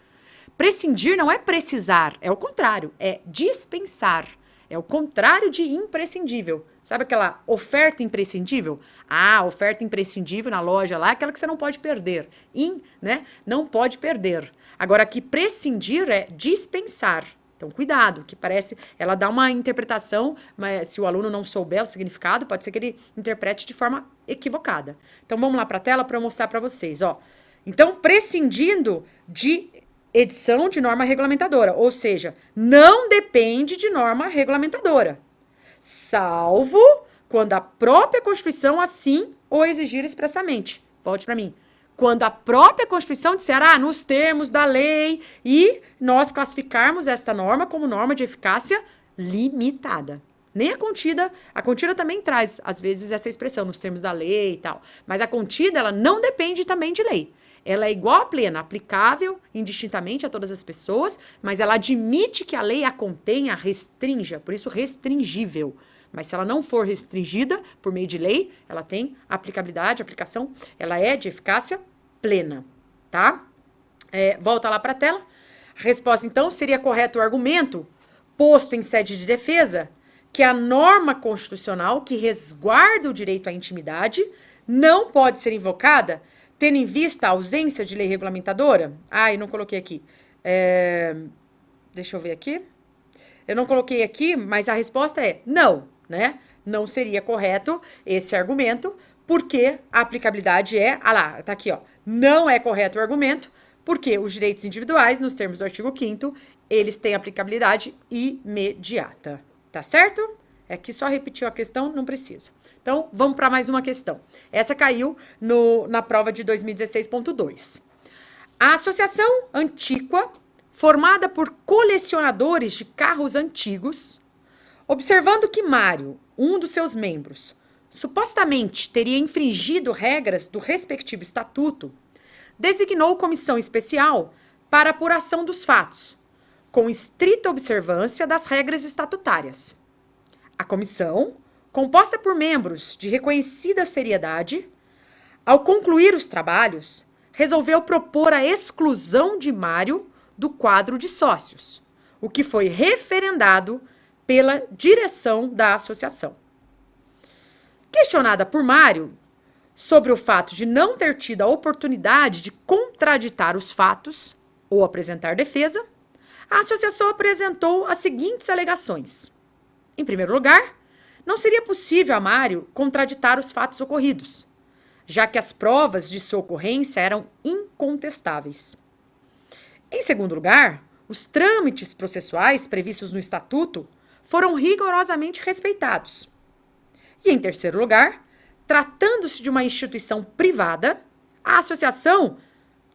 Prescindir não é precisar, é o contrário, é dispensar. É o contrário de imprescindível. Sabe aquela oferta imprescindível? A oferta imprescindível na loja lá é aquela que você não pode perder. Né? Não pode perder. Agora, aqui, prescindir é dispensar. Então, cuidado, que parece... Ela dá uma interpretação, mas se o aluno não souber o significado, pode ser que ele interprete de forma equivocada. Então, vamos lá para a tela para eu mostrar para vocês. Ó. Então, prescindindo de edição de norma regulamentadora, ou seja, não depende de norma regulamentadora, salvo quando a própria Constituição assim o exigir expressamente. Volte para mim. Quando a própria Constituição disser, nos termos da lei, e nós classificarmos esta norma como norma de eficácia limitada. Nem a contida também traz, às vezes, essa expressão, nos termos da lei e tal, mas a contida, ela não depende também de lei. Ela é igual à plena, aplicável indistintamente a todas as pessoas, mas ela admite que a lei a contenha, restrinja, por isso restringível. Mas se ela não for restringida por meio de lei, ela tem aplicabilidade, aplicação, ela é de eficácia plena, tá? Volta lá para a tela. A resposta, então, seria correto o argumento posto em sede de defesa que a norma constitucional que resguarda o direito à intimidade não pode ser invocada tendo em vista a ausência de lei regulamentadora. Eu não coloquei aqui. Deixa eu ver aqui. Eu não coloquei aqui, mas a resposta é não, né? Não seria correto esse argumento, porque a aplicabilidade tá aqui, ó. Não é correto o argumento, porque os direitos individuais, nos termos do artigo 5º, eles têm aplicabilidade imediata, tá certo? É que só repetiu a questão, não precisa. Então, vamos para mais uma questão. Essa caiu na prova de 2016.2. A Associação Antiqua, formada por colecionadores de carros antigos, observando que Mário, um dos seus membros, supostamente teria infringido regras do respectivo estatuto, designou comissão especial para apuração dos fatos, com estrita observância das regras estatutárias. A comissão, composta por membros de reconhecida seriedade, ao concluir os trabalhos, resolveu propor a exclusão de Mário do quadro de sócios, o que foi referendado pela direção da associação. Questionada por Mário sobre o fato de não ter tido a oportunidade de contraditar os fatos ou apresentar defesa, a associação apresentou as seguintes alegações. Em primeiro lugar, não seria possível a Mário contraditar os fatos ocorridos, já que as provas de sua ocorrência eram incontestáveis. Em segundo lugar, os trâmites processuais previstos no Estatuto foram rigorosamente respeitados. E em terceiro lugar, tratando-se de uma instituição privada, a associação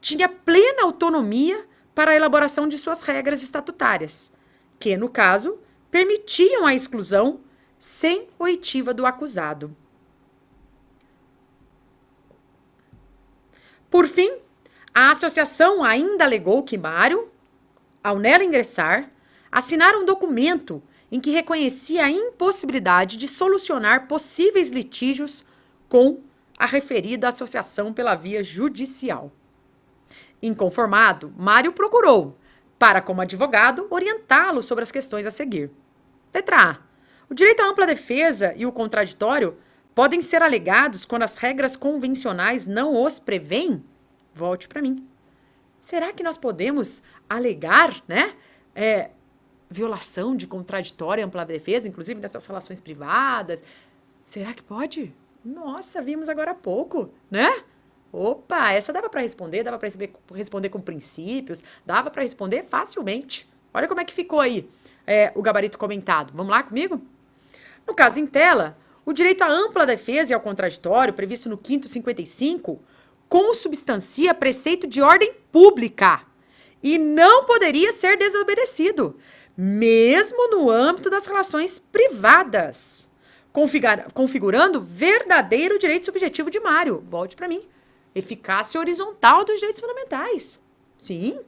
tinha plena autonomia para a elaboração de suas regras estatutárias, que, no caso, permitiam a exclusão sem oitiva do acusado. Por fim, a associação ainda alegou que Mário, ao nela ingressar, assinara um documento em que reconhecia a impossibilidade de solucionar possíveis litígios com a referida associação pela via judicial. Inconformado, Mário procurou, para, como advogado, orientá-lo sobre as questões a seguir. Letra A. O direito à ampla defesa e o contraditório podem ser alegados quando as regras convencionais não os prevêem? Volte para mim. Será que nós podemos alegar, violação de contraditório e ampla defesa, inclusive nessas relações privadas? Será que pode? Nossa, vimos agora há pouco, né? Opa, essa dava para responder, dava para responder com princípios, dava para responder facilmente. Olha como é que ficou aí o gabarito comentado. Vamos lá comigo? No caso em tela, o direito à ampla defesa e ao contraditório, previsto no 5º 55, consubstancia preceito de ordem pública e não poderia ser desobedecido, mesmo no âmbito das relações privadas, configurando verdadeiro direito subjetivo de Mário. Volte para mim. Eficácia horizontal dos direitos fundamentais. Sim.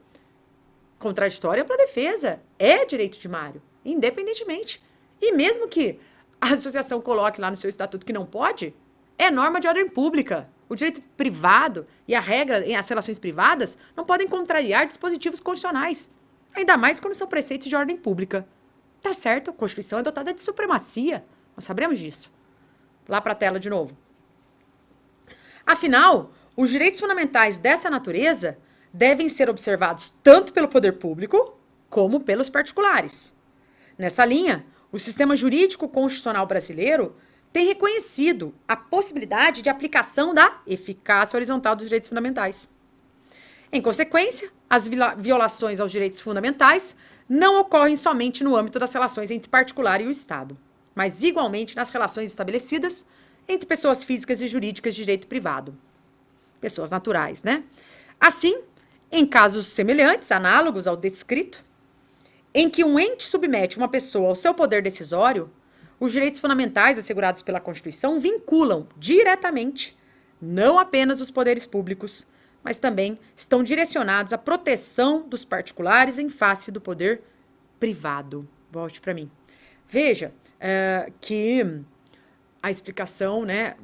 Contraditório e ampla defesa é direito de Mário, independentemente. E mesmo que a associação coloque lá no seu estatuto que não pode, é norma de ordem pública. O direito privado e a regra em as relações privadas não podem contrariar dispositivos constitucionais, ainda mais quando são preceitos de ordem pública. Tá certo, a Constituição é dotada de supremacia. Nós sabemos disso. Lá para a tela de novo. Afinal, os direitos fundamentais dessa natureza devem ser observados tanto pelo poder público como pelos particulares. Nessa linha, o sistema jurídico constitucional brasileiro tem reconhecido a possibilidade de aplicação da eficácia horizontal dos direitos fundamentais. Em consequência, as violações aos direitos fundamentais não ocorrem somente no âmbito das relações entre particular e o Estado, mas igualmente nas relações estabelecidas entre pessoas físicas e jurídicas de direito privado. Pessoas naturais, né? Assim, em casos semelhantes, análogos ao descrito, em que um ente submete uma pessoa ao seu poder decisório, os direitos fundamentais assegurados pela Constituição vinculam diretamente não apenas os poderes públicos, mas também estão direcionados à proteção dos particulares em face do poder privado. Volte para mim. Veja que a explicação, né?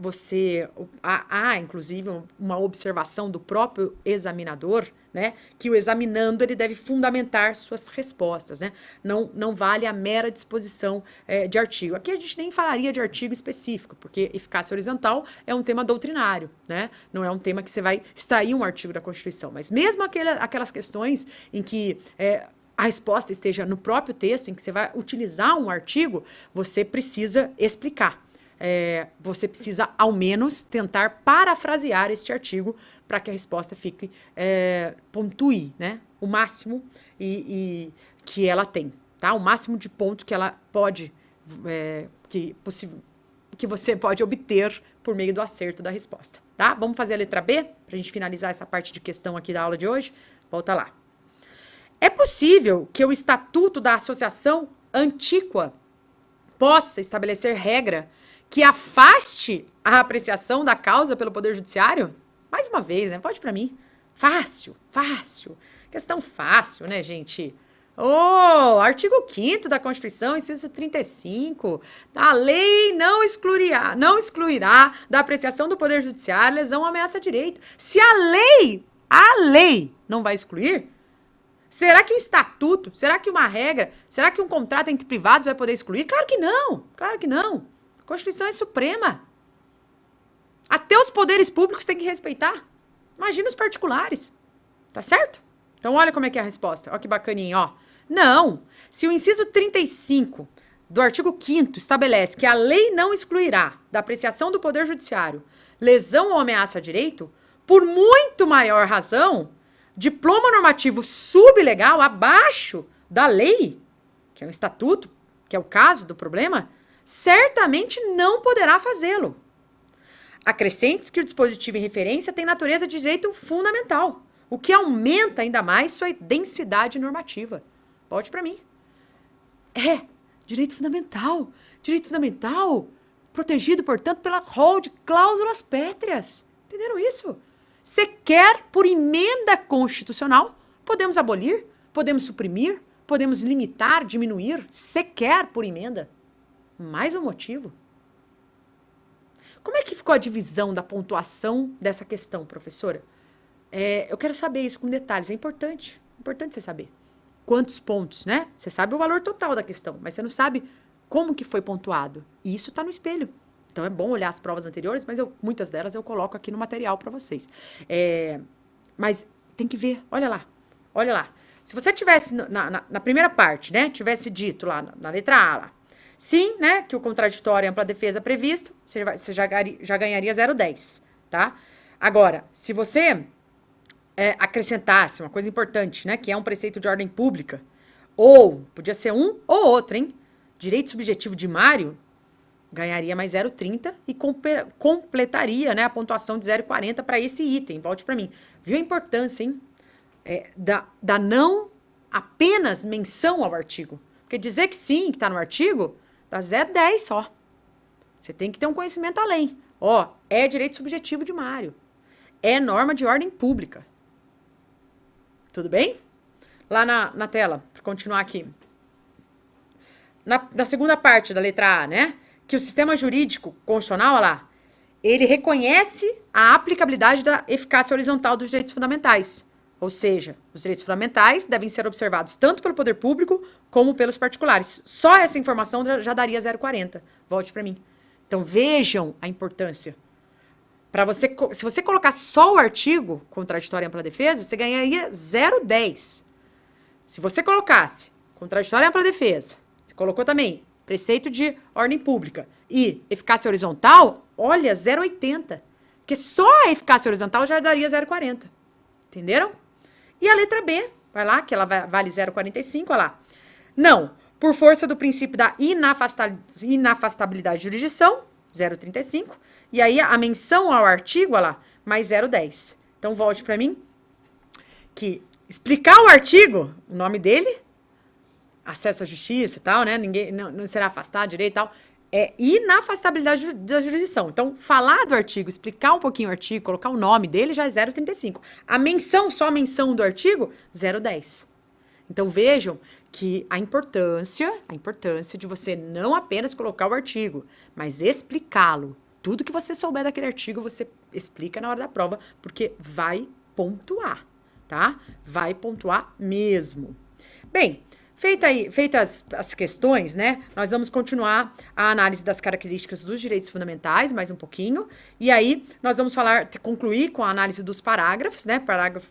Há, inclusive, uma observação do próprio examinador, né? Que o examinando, ele deve fundamentar suas respostas, né? Não vale a mera disposição de artigo. Aqui a gente nem falaria de artigo específico, porque eficácia horizontal é um tema doutrinário, né? Não é um tema que você vai extrair um artigo da Constituição. Mas mesmo aquelas questões em que a resposta esteja no próprio texto, em que você vai utilizar um artigo, você precisa explicar. Você precisa, ao menos, tentar parafrasear este artigo para que a resposta fique, pontue, né? O máximo que ela tem, tá? O máximo de pontos que ela pode, que você pode obter por meio do acerto da resposta, tá? Vamos fazer a letra B, para a gente finalizar essa parte de questão aqui da aula de hoje? Volta lá. É possível que o Estatuto da Associação Antíqua possa estabelecer regra que afaste a apreciação da causa pelo Poder Judiciário? Mais uma vez, né? Pode para mim. Fácil. Questão fácil, né, gente? Artigo 5º da Constituição, inciso 35. A lei não excluirá da apreciação do Poder Judiciário lesão ou ameaça a direito. Se a lei não vai excluir, será que o estatuto, será que uma regra, será que um contrato entre privados vai poder excluir? Claro que não. A Constituição é suprema. Até os poderes públicos têm que respeitar. Imagina os particulares. Tá certo? Então, olha como é que é a resposta. Olha que bacaninha, ó. Não. Se o inciso 35 do artigo 5º estabelece que a lei não excluirá da apreciação do Poder Judiciário lesão ou ameaça a direito, por muito maior razão, diploma normativo sublegal abaixo da lei, que é um estatuto, que é o caso do problema, certamente não poderá fazê-lo. Acrescente que o dispositivo em referência tem natureza de direito fundamental, o que aumenta ainda mais sua densidade normativa. Volte para mim. Direito fundamental. Direito fundamental protegido, portanto, pela rol de cláusulas pétreas. Entenderam isso? Sequer por emenda constitucional podemos abolir, podemos suprimir, podemos limitar, diminuir, sequer por emenda. Mais um motivo. Como é que ficou a divisão da pontuação dessa questão, professora? Eu quero saber isso com detalhes, é importante você saber. Quantos pontos, né? Você sabe o valor total da questão, mas você não sabe como que foi pontuado. E isso está no espelho. Então é bom olhar as provas anteriores, mas muitas delas eu coloco aqui no material para vocês. Mas tem que ver, olha lá. Se você tivesse na primeira parte, né, tivesse dito lá na letra A, lá, sim, né, que o contraditório e ampla defesa previsto, você já ganharia 0,10, tá? Agora, se você acrescentasse uma coisa importante, né, que é um preceito de ordem pública, ou podia ser um ou outro, hein? Direito subjetivo de Mário, ganharia mais 0,30 e completaria, né, a pontuação de 0,40 para esse item. Volte para mim. Viu a importância, hein? Da não apenas menção ao artigo. Porque dizer que sim, que está no artigo, dá 0,10 só. Você tem que ter um conhecimento além. É direito subjetivo de Mário. É norma de ordem pública. Tudo bem? Lá na tela, para continuar aqui. Na segunda parte da letra A, né? Que o sistema jurídico constitucional, olha lá, ele reconhece a aplicabilidade da eficácia horizontal dos direitos fundamentais. Ou seja, os direitos fundamentais devem ser observados tanto pelo poder público como pelos particulares. Só essa informação já daria 0,40. Volte para mim. Então, vejam a importância. Se você colocar só o artigo contraditório e ampla defesa, você ganharia 0,10. Se você colocasse contraditório e ampla defesa, você colocou também preceito de ordem pública e eficácia horizontal, olha, 0,80. Porque só a eficácia horizontal já daria 0,40. Entenderam? E a letra B, vai lá, que ela vale 0,45, olha lá. Não, por força do princípio da inafastabilidade de jurisdição, 0,35. E aí a menção ao artigo, olha lá, mais 0,10. Então volte para mim. Que explicar o artigo, o nome dele, acesso à justiça e tal, né? Ninguém não será afastado direito e tal. É inafastabilidade da jurisdição. Então, falar do artigo, explicar um pouquinho o artigo, colocar o nome dele, já é 0,35. Só a menção do artigo, 0,10. Então vejam que a importância de você não apenas colocar o artigo, mas explicá-lo. Tudo que você souber daquele artigo, você explica na hora da prova, porque vai pontuar, tá? Vai pontuar mesmo. Bem, feitas as questões, né? Nós vamos continuar a análise das características dos direitos fundamentais, mais um pouquinho. E aí, nós vamos concluir com a análise dos parágrafos, né?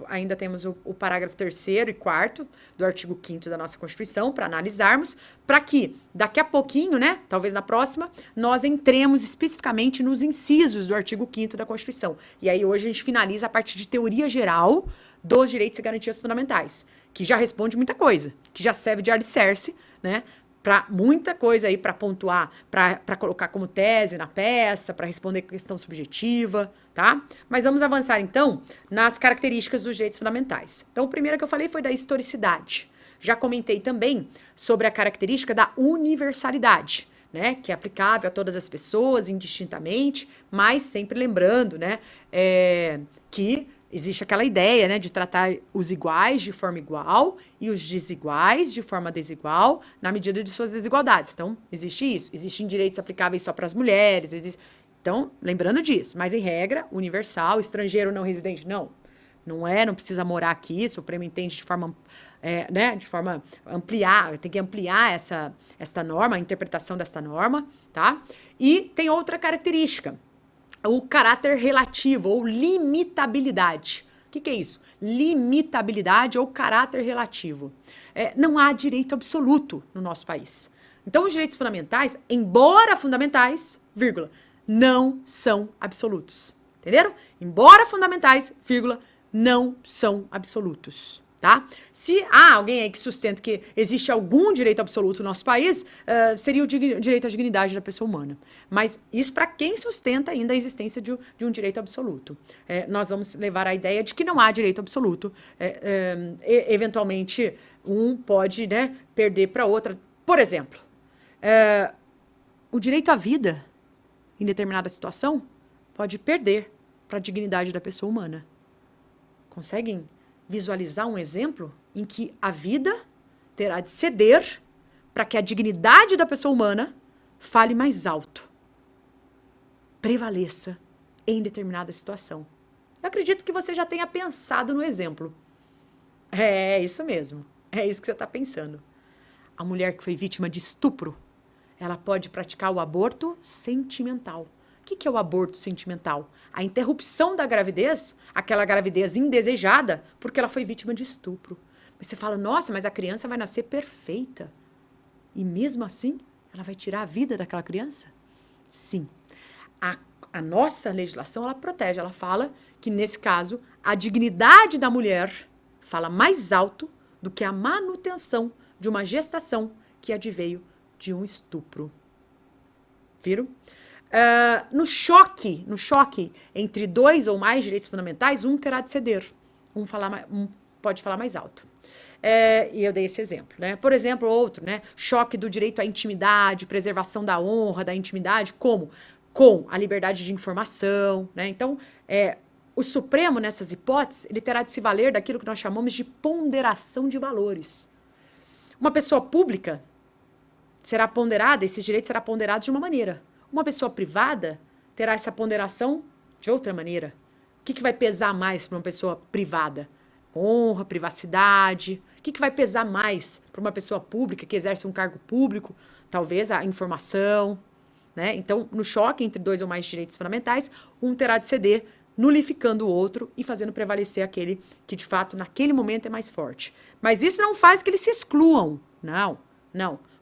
Ainda temos o parágrafo 3º e 4º do artigo 5º da nossa Constituição para analisarmos, para que daqui a pouquinho, né? Talvez na próxima, nós entremos especificamente nos incisos do artigo 5º da Constituição. E aí, hoje a gente finaliza a parte de teoria geral dos direitos e garantias fundamentais, que já responde muita coisa, que já serve de alicerce, né, para muita coisa aí, para pontuar, para colocar como tese na peça, para responder questão subjetiva, tá? Mas vamos avançar, então, nas características dos direitos fundamentais. Então, o primeiro que eu falei foi da historicidade. Já comentei também sobre a característica da universalidade, né, que é aplicável a todas as pessoas, indistintamente, mas sempre lembrando, né, que existe aquela ideia, né, de tratar os iguais de forma igual e os desiguais de forma desigual na medida de suas desigualdades. Então, existe isso. Existem direitos aplicáveis só para as mulheres. Então, lembrando disso. Mas, em regra, universal, estrangeiro não residente, não. Não precisa morar aqui. O Supremo entende de forma, de forma ampliar, tem que ampliar essa norma, a interpretação desta norma, tá? E tem outra característica, o caráter relativo ou limitabilidade. O que é isso? Limitabilidade ou caráter relativo. Não há direito absoluto no nosso país. Então, os direitos fundamentais, embora fundamentais, vírgula, não são absolutos. Entenderam? Embora fundamentais, vírgula, não são absolutos. Tá? Se há alguém aí que sustenta que existe algum direito absoluto no nosso país, seria o direito à dignidade da pessoa humana. Mas isso para quem sustenta ainda a existência de um direito absoluto. Nós vamos levar a ideia de que não há direito absoluto. Eventualmente, um pode, né, perder para outra. Por exemplo, o direito à vida, em determinada situação, pode perder para a dignidade da pessoa humana. Conseguem visualizar um exemplo em que a vida terá de ceder para que a dignidade da pessoa humana fale mais alto, prevaleça em determinada situação? Eu acredito que você já tenha pensado no exemplo. É isso mesmo. É isso que você está pensando. A mulher que foi vítima de estupro, ela pode praticar o aborto sentimental. O que é o aborto sentimental? A interrupção da gravidez, aquela gravidez indesejada, porque ela foi vítima de estupro. Mas você fala, nossa, mas a criança vai nascer perfeita. E mesmo assim, ela vai tirar a vida daquela criança? Sim. A nossa legislação, ela protege, ela fala que, nesse caso, a dignidade da mulher fala mais alto do que a manutenção de uma gestação que adveio de um estupro. Viram? No choque entre dois ou mais direitos fundamentais, um terá de ceder, um pode falar mais alto. E eu dei esse exemplo, né? Por exemplo, outro, né? Choque do direito à intimidade, preservação da honra, da intimidade, como? Com a liberdade de informação, né? Então, o Supremo, nessas hipóteses, ele terá de se valer daquilo que nós chamamos de ponderação de valores. Uma pessoa pública será ponderada, esses direitos serão ponderados de uma maneira. Uma pessoa privada terá essa ponderação de outra maneira. O que vai pesar mais para uma pessoa privada? Honra, privacidade. O que vai pesar mais para uma pessoa pública que exerce um cargo público? Talvez a informação, né? Então, no choque entre dois ou mais direitos fundamentais, um terá de ceder, nulificando o outro e fazendo prevalecer aquele que, de fato, naquele momento é mais forte. Mas isso não faz que eles se excluam. Não.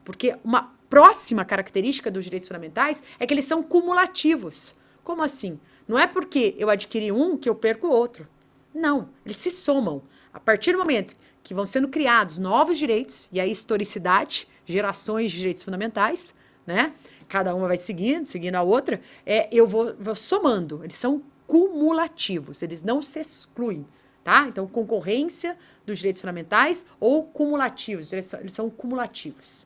Porque uma próxima característica dos direitos fundamentais é que eles são cumulativos. Como assim? Não é porque eu adquiri um que eu perco o outro. Não, eles se somam. A partir do momento que vão sendo criados novos direitos, e a historicidade, gerações de direitos fundamentais, né? Cada uma vai seguindo a outra, eu vou somando. Eles são cumulativos, eles não se excluem, tá? Então, concorrência dos direitos fundamentais ou cumulativos, eles são cumulativos.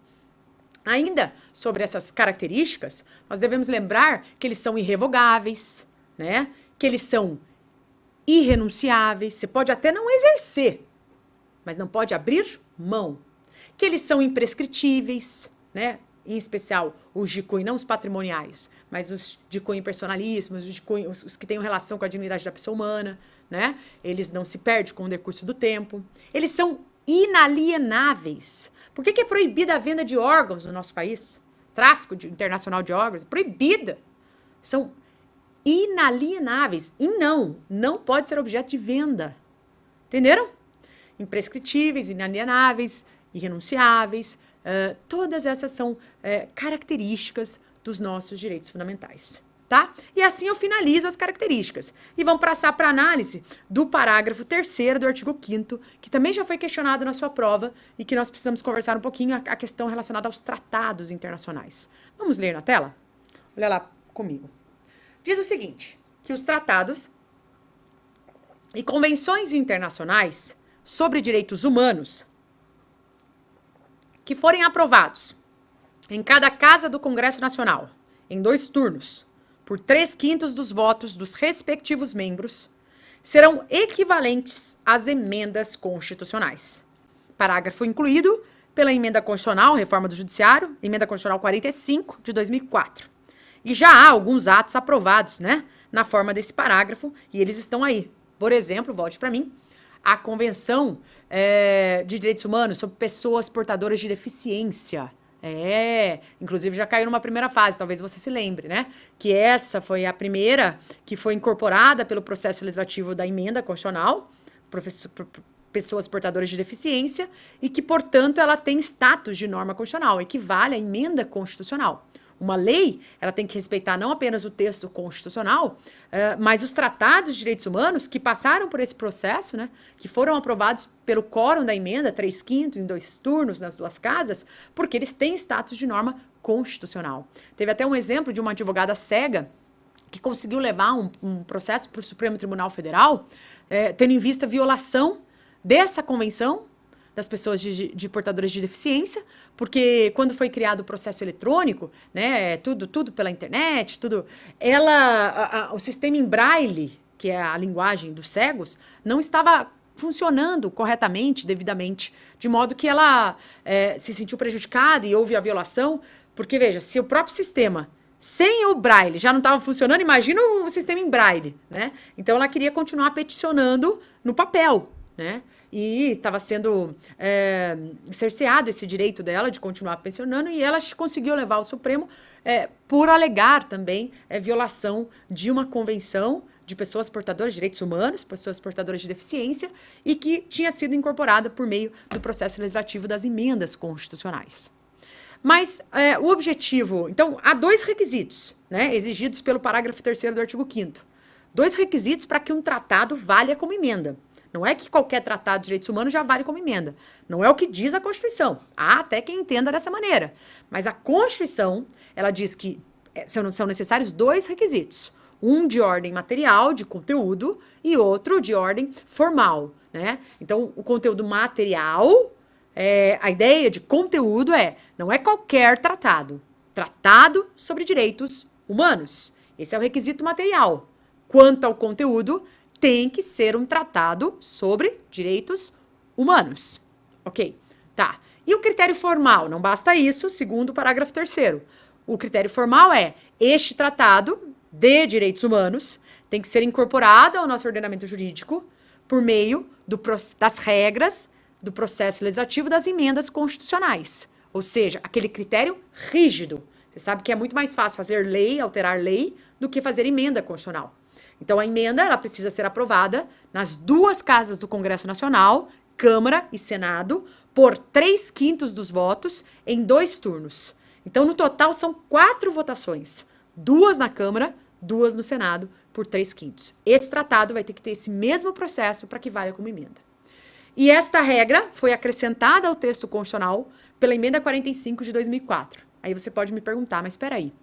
Ainda sobre essas características, nós devemos lembrar que eles são irrevogáveis, né? Que eles são irrenunciáveis. Você pode até não exercer, mas não pode abrir mão. Que eles são imprescritíveis, né? Em especial os de cunho, não os patrimoniais, mas os de cunho personalíssimos, os, de cunho, os que têm relação com a dignidade da pessoa humana, né? Eles não se perdem com o decurso do tempo. Eles são inalienáveis. Por que é proibida a venda de órgãos no nosso país? Tráfico internacional de órgãos? Proibida. São inalienáveis. E não pode ser objeto de venda. Entenderam? Imprescritíveis, inalienáveis, irrenunciáveis. Todas essas são características dos nossos direitos fundamentais. Tá? E assim eu finalizo as características. E vamos passar para análise do parágrafo 3º do artigo 5º, que também já foi questionado na sua prova e que nós precisamos conversar um pouquinho a questão relacionada aos tratados internacionais. Vamos ler na tela? Olha lá comigo. Diz o seguinte, que os tratados e convenções internacionais sobre direitos humanos que forem aprovados em cada casa do Congresso Nacional, em 2 turnos, por 3/5 dos votos dos respectivos membros, serão equivalentes às emendas constitucionais. Parágrafo incluído pela Emenda Constitucional, Reforma do Judiciário, Emenda Constitucional 45, de 2004. E já há alguns atos aprovados, né, na forma desse parágrafo, e eles estão aí. Por exemplo, volte para mim, a Convenção de Direitos Humanos sobre Pessoas Portadoras de Deficiência. Inclusive já caiu numa primeira fase, talvez você se lembre, né? Que essa foi a primeira que foi incorporada pelo processo legislativo da emenda constitucional, pessoas portadoras de deficiência, e que, portanto, ela tem status de norma constitucional, equivale à emenda constitucional. Uma lei, ela tem que respeitar não apenas o texto constitucional, mas os tratados de direitos humanos que passaram por esse processo, né, que foram aprovados pelo quórum da emenda, 3/5, em 2 turnos, nas 2 casas, porque eles têm status de norma constitucional. Teve até um exemplo de uma advogada cega que conseguiu levar um processo para o Supremo Tribunal Federal, tendo em vista a violação dessa convenção das pessoas de portadoras de deficiência, porque quando foi criado o processo eletrônico, né, tudo pela internet, o sistema em braille, que é a linguagem dos cegos, não estava funcionando corretamente, devidamente, de modo que ela se sentiu prejudicada e houve a violação, porque, veja, se o próprio sistema, sem o braille, já não estava funcionando, imagina o sistema em braille, né? Então, ela queria continuar peticionando no papel, né? E estava sendo cerceado esse direito dela de continuar pensionando, e ela conseguiu levar ao Supremo por alegar também violação de uma convenção de pessoas portadoras de direitos humanos, pessoas portadoras de deficiência, e que tinha sido incorporada por meio do processo legislativo das emendas constitucionais. Mas o objetivo... Então, há 2 requisitos, né, exigidos pelo parágrafo 3º do artigo 5º. 2 requisitos para que um tratado valha como emenda. Não é que qualquer tratado de direitos humanos já vale como emenda. Não é o que diz a Constituição. Há até quem entenda dessa maneira. Mas a Constituição, ela diz que são necessários 2 requisitos. Um de ordem material, de conteúdo, e outro de ordem formal, né? Então, o conteúdo material, a ideia de conteúdo não é qualquer tratado. Tratado sobre direitos humanos. Esse é o requisito material. Quanto ao conteúdo, tem que ser um tratado sobre direitos humanos. Ok, tá. E o critério formal? Não basta isso, segundo o parágrafo 3º. O critério formal este tratado de direitos humanos tem que ser incorporado ao nosso ordenamento jurídico por meio das regras do processo legislativo das emendas constitucionais. Ou seja, aquele critério rígido. Você sabe que é muito mais fácil fazer lei, alterar lei, do que fazer emenda constitucional. Então, a emenda ela precisa ser aprovada nas 2 casas do Congresso Nacional, Câmara e Senado, por 3/5 dos votos em 2 turnos. Então, no total, são 4 votações. 2 na Câmara, 2 no Senado, por 3/5. Esse tratado vai ter que ter esse mesmo processo para que valha como emenda. E esta regra foi acrescentada ao texto constitucional pela Emenda 45 de 2004. Aí você pode me perguntar, mas espera aí.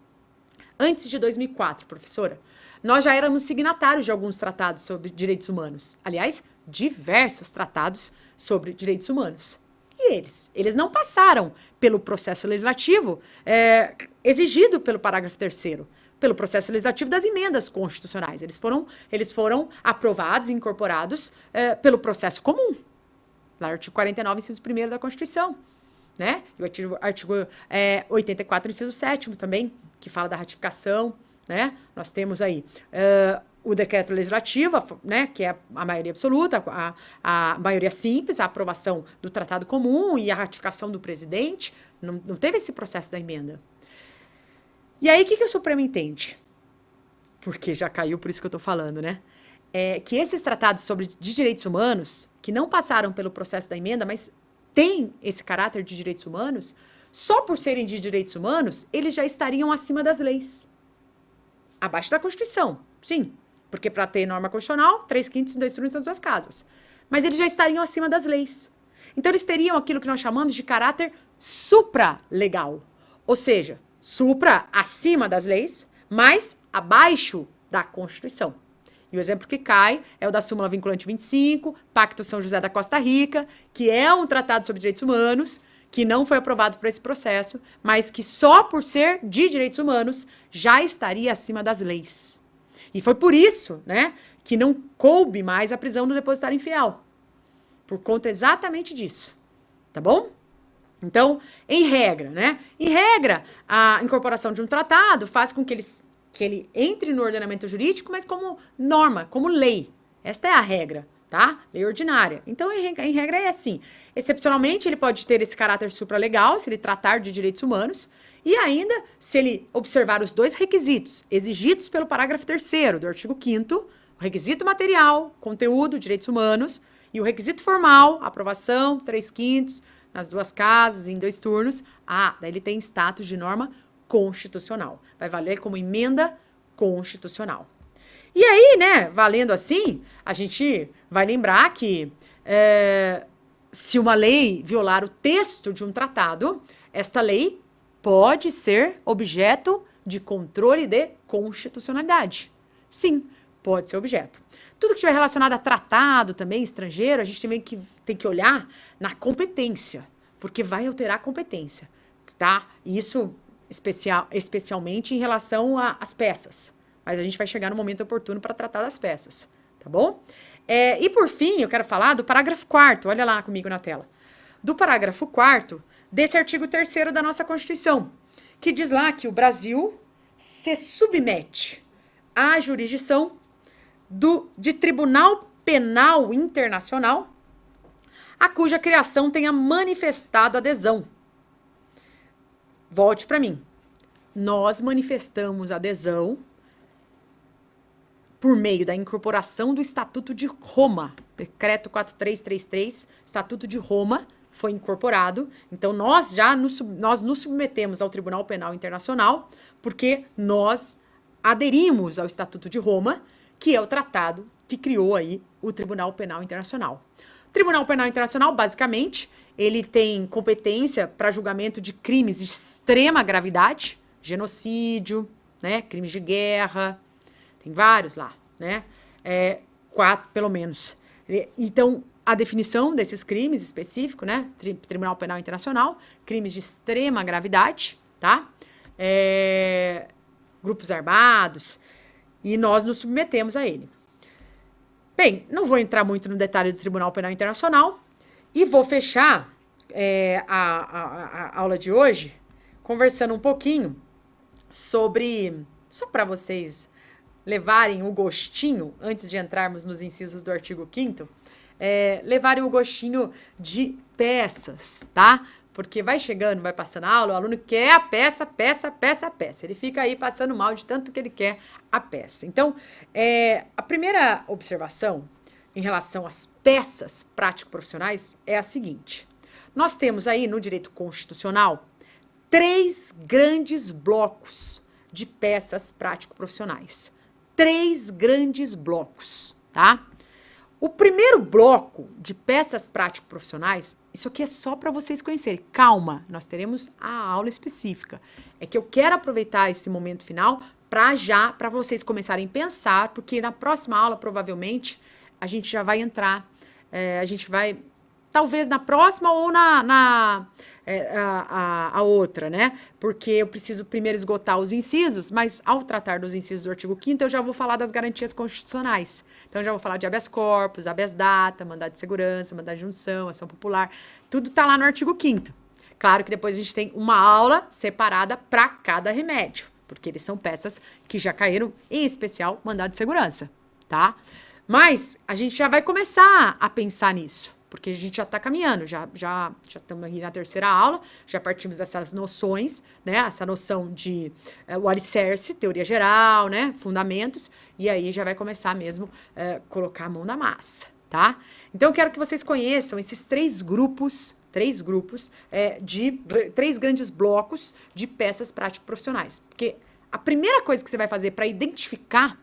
Antes de 2004, professora, nós já éramos signatários de alguns tratados sobre direitos humanos. Aliás, diversos tratados sobre direitos humanos. E eles? Eles não passaram pelo processo legislativo exigido pelo parágrafo 3º, pelo processo legislativo das emendas constitucionais. Eles foram aprovados e incorporados pelo processo comum. lá artigo 49, inciso 1º da Constituição, né? E o artigo 84, inciso 7º também, que fala da ratificação, né? Nós temos aí o decreto legislativo, né, que é a maioria absoluta, a maioria simples, a aprovação do tratado comum e a ratificação do presidente. Não teve esse processo da emenda. E aí, o que o Supremo entende? Porque já caiu, por isso que eu tô falando, né? Que esses tratados de direitos humanos, que não passaram pelo processo da emenda, mas têm esse caráter de direitos humanos, só por serem de direitos humanos, eles já estariam acima das leis. Abaixo da Constituição, sim. Porque para ter norma constitucional, 3/5 em 2 turnos nas 2 casas. Mas eles já estariam acima das leis. Então, eles teriam aquilo que nós chamamos de caráter supralegal. Ou seja, supra, acima das leis, mas abaixo da Constituição. E o exemplo que cai é o da súmula vinculante 25, Pacto São José da Costa Rica, que é um tratado sobre direitos humanos, que não foi aprovado por esse processo, mas que só por ser de direitos humanos já estaria acima das leis. E foi por isso, né, que não coube mais a prisão do depositário infiel. Por conta exatamente disso. Tá bom? Então, em regra, né? Em regra, a incorporação de um tratado faz com que ele entre no ordenamento jurídico, mas como norma, como lei. Esta é a regra, tá? Lei ordinária. Então, em regra é assim. Excepcionalmente, ele pode ter esse caráter supralegal, se ele tratar de direitos humanos, e ainda, se ele observar os 2 requisitos exigidos pelo parágrafo 3º do artigo 5º, o requisito material, conteúdo, direitos humanos, e o requisito formal, aprovação, 3/5, nas 2 casas, em 2 turnos, daí ele tem status de norma constitucional. Vai valer como emenda constitucional. E aí, né, valendo assim, a gente vai lembrar que se uma lei violar o texto de um tratado, esta lei pode ser objeto de controle de constitucionalidade. Sim, pode ser objeto. Tudo que estiver relacionado a tratado também, estrangeiro, a gente tem que olhar na competência, porque vai alterar a competência, tá? Isso especialmente em relação às peças. Mas a gente vai chegar no momento oportuno para tratar das peças, tá bom? E por fim, eu quero falar do parágrafo 4º, olha lá comigo na tela. Do parágrafo 4º desse artigo 3º da nossa Constituição, que diz lá que o Brasil se submete à jurisdição de Tribunal Penal Internacional, a cuja criação tenha manifestado adesão. Volte para mim. Nós manifestamos adesão por meio da incorporação do Estatuto de Roma, Decreto 4333, Estatuto de Roma, foi incorporado. Então, nós nos submetemos ao Tribunal Penal Internacional, porque nós aderimos ao Estatuto de Roma, que é o tratado que criou aí o Tribunal Penal Internacional. O Tribunal Penal Internacional, basicamente, ele tem competência para julgamento de crimes de extrema gravidade, genocídio, né, crimes de guerra, tem vários lá, né, 4 pelo menos. Então, a definição desses crimes específicos, né, Tribunal Penal Internacional, crimes de extrema gravidade, tá, grupos armados, e nós nos submetemos a ele. Bem, não vou entrar muito no detalhe do Tribunal Penal Internacional e vou fechar a aula de hoje conversando um pouquinho sobre, só para vocês levarem o gostinho, antes de entrarmos nos incisos do artigo 5º, levarem o gostinho de peças, tá? Porque vai chegando, vai passando a aula, o aluno quer a peça. Ele fica aí passando mal de tanto que ele quer a peça. Então, a primeira observação em relação às peças prático-profissionais é a seguinte. Nós temos aí no direito constitucional 3 grandes blocos de peças prático-profissionais. 3 grandes blocos, tá? O primeiro bloco de peças prático-profissionais, isso aqui é só para vocês conhecerem. Calma, nós teremos a aula específica. É que eu quero aproveitar esse momento final para vocês começarem a pensar, porque na próxima aula, provavelmente, a gente já vai entrar, talvez na próxima ou a outra, né? Porque eu preciso primeiro esgotar os incisos, mas ao tratar dos incisos do artigo 5º, eu já vou falar das garantias constitucionais. Então, eu já vou falar de habeas corpus, habeas data, mandado de segurança, mandado de junção, ação popular, tudo tá lá no artigo 5º. Claro que depois a gente tem uma aula separada para cada remédio, porque eles são peças que já caíram, em especial, mandado de segurança, tá? Mas a gente já vai começar a pensar nisso, porque a gente já está caminhando, já estamos aqui na terceira aula, já partimos dessas noções, né? Essa noção de o alicerce, teoria geral, né? Fundamentos, e aí já vai começar mesmo colocar a mão na massa, tá? Então eu quero que vocês conheçam esses três grupos três grandes blocos de peças prático-profissionais. Porque a primeira coisa que você vai fazer para identificar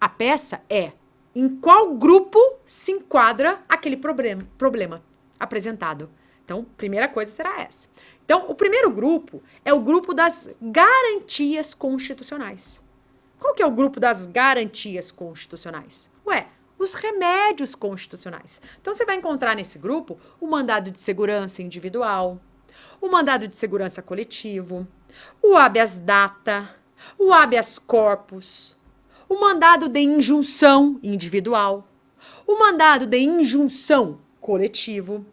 a peça é em qual grupo se enquadra aquele problema apresentado. Então, primeira coisa será essa. Então, o primeiro grupo é o grupo das garantias constitucionais. Qual que é o grupo das garantias constitucionais? Os remédios constitucionais. Então, você vai encontrar nesse grupo o mandado de segurança individual, o mandado de segurança coletivo, o habeas data, o habeas corpus, o mandado de injunção individual, o mandado de injunção coletivo,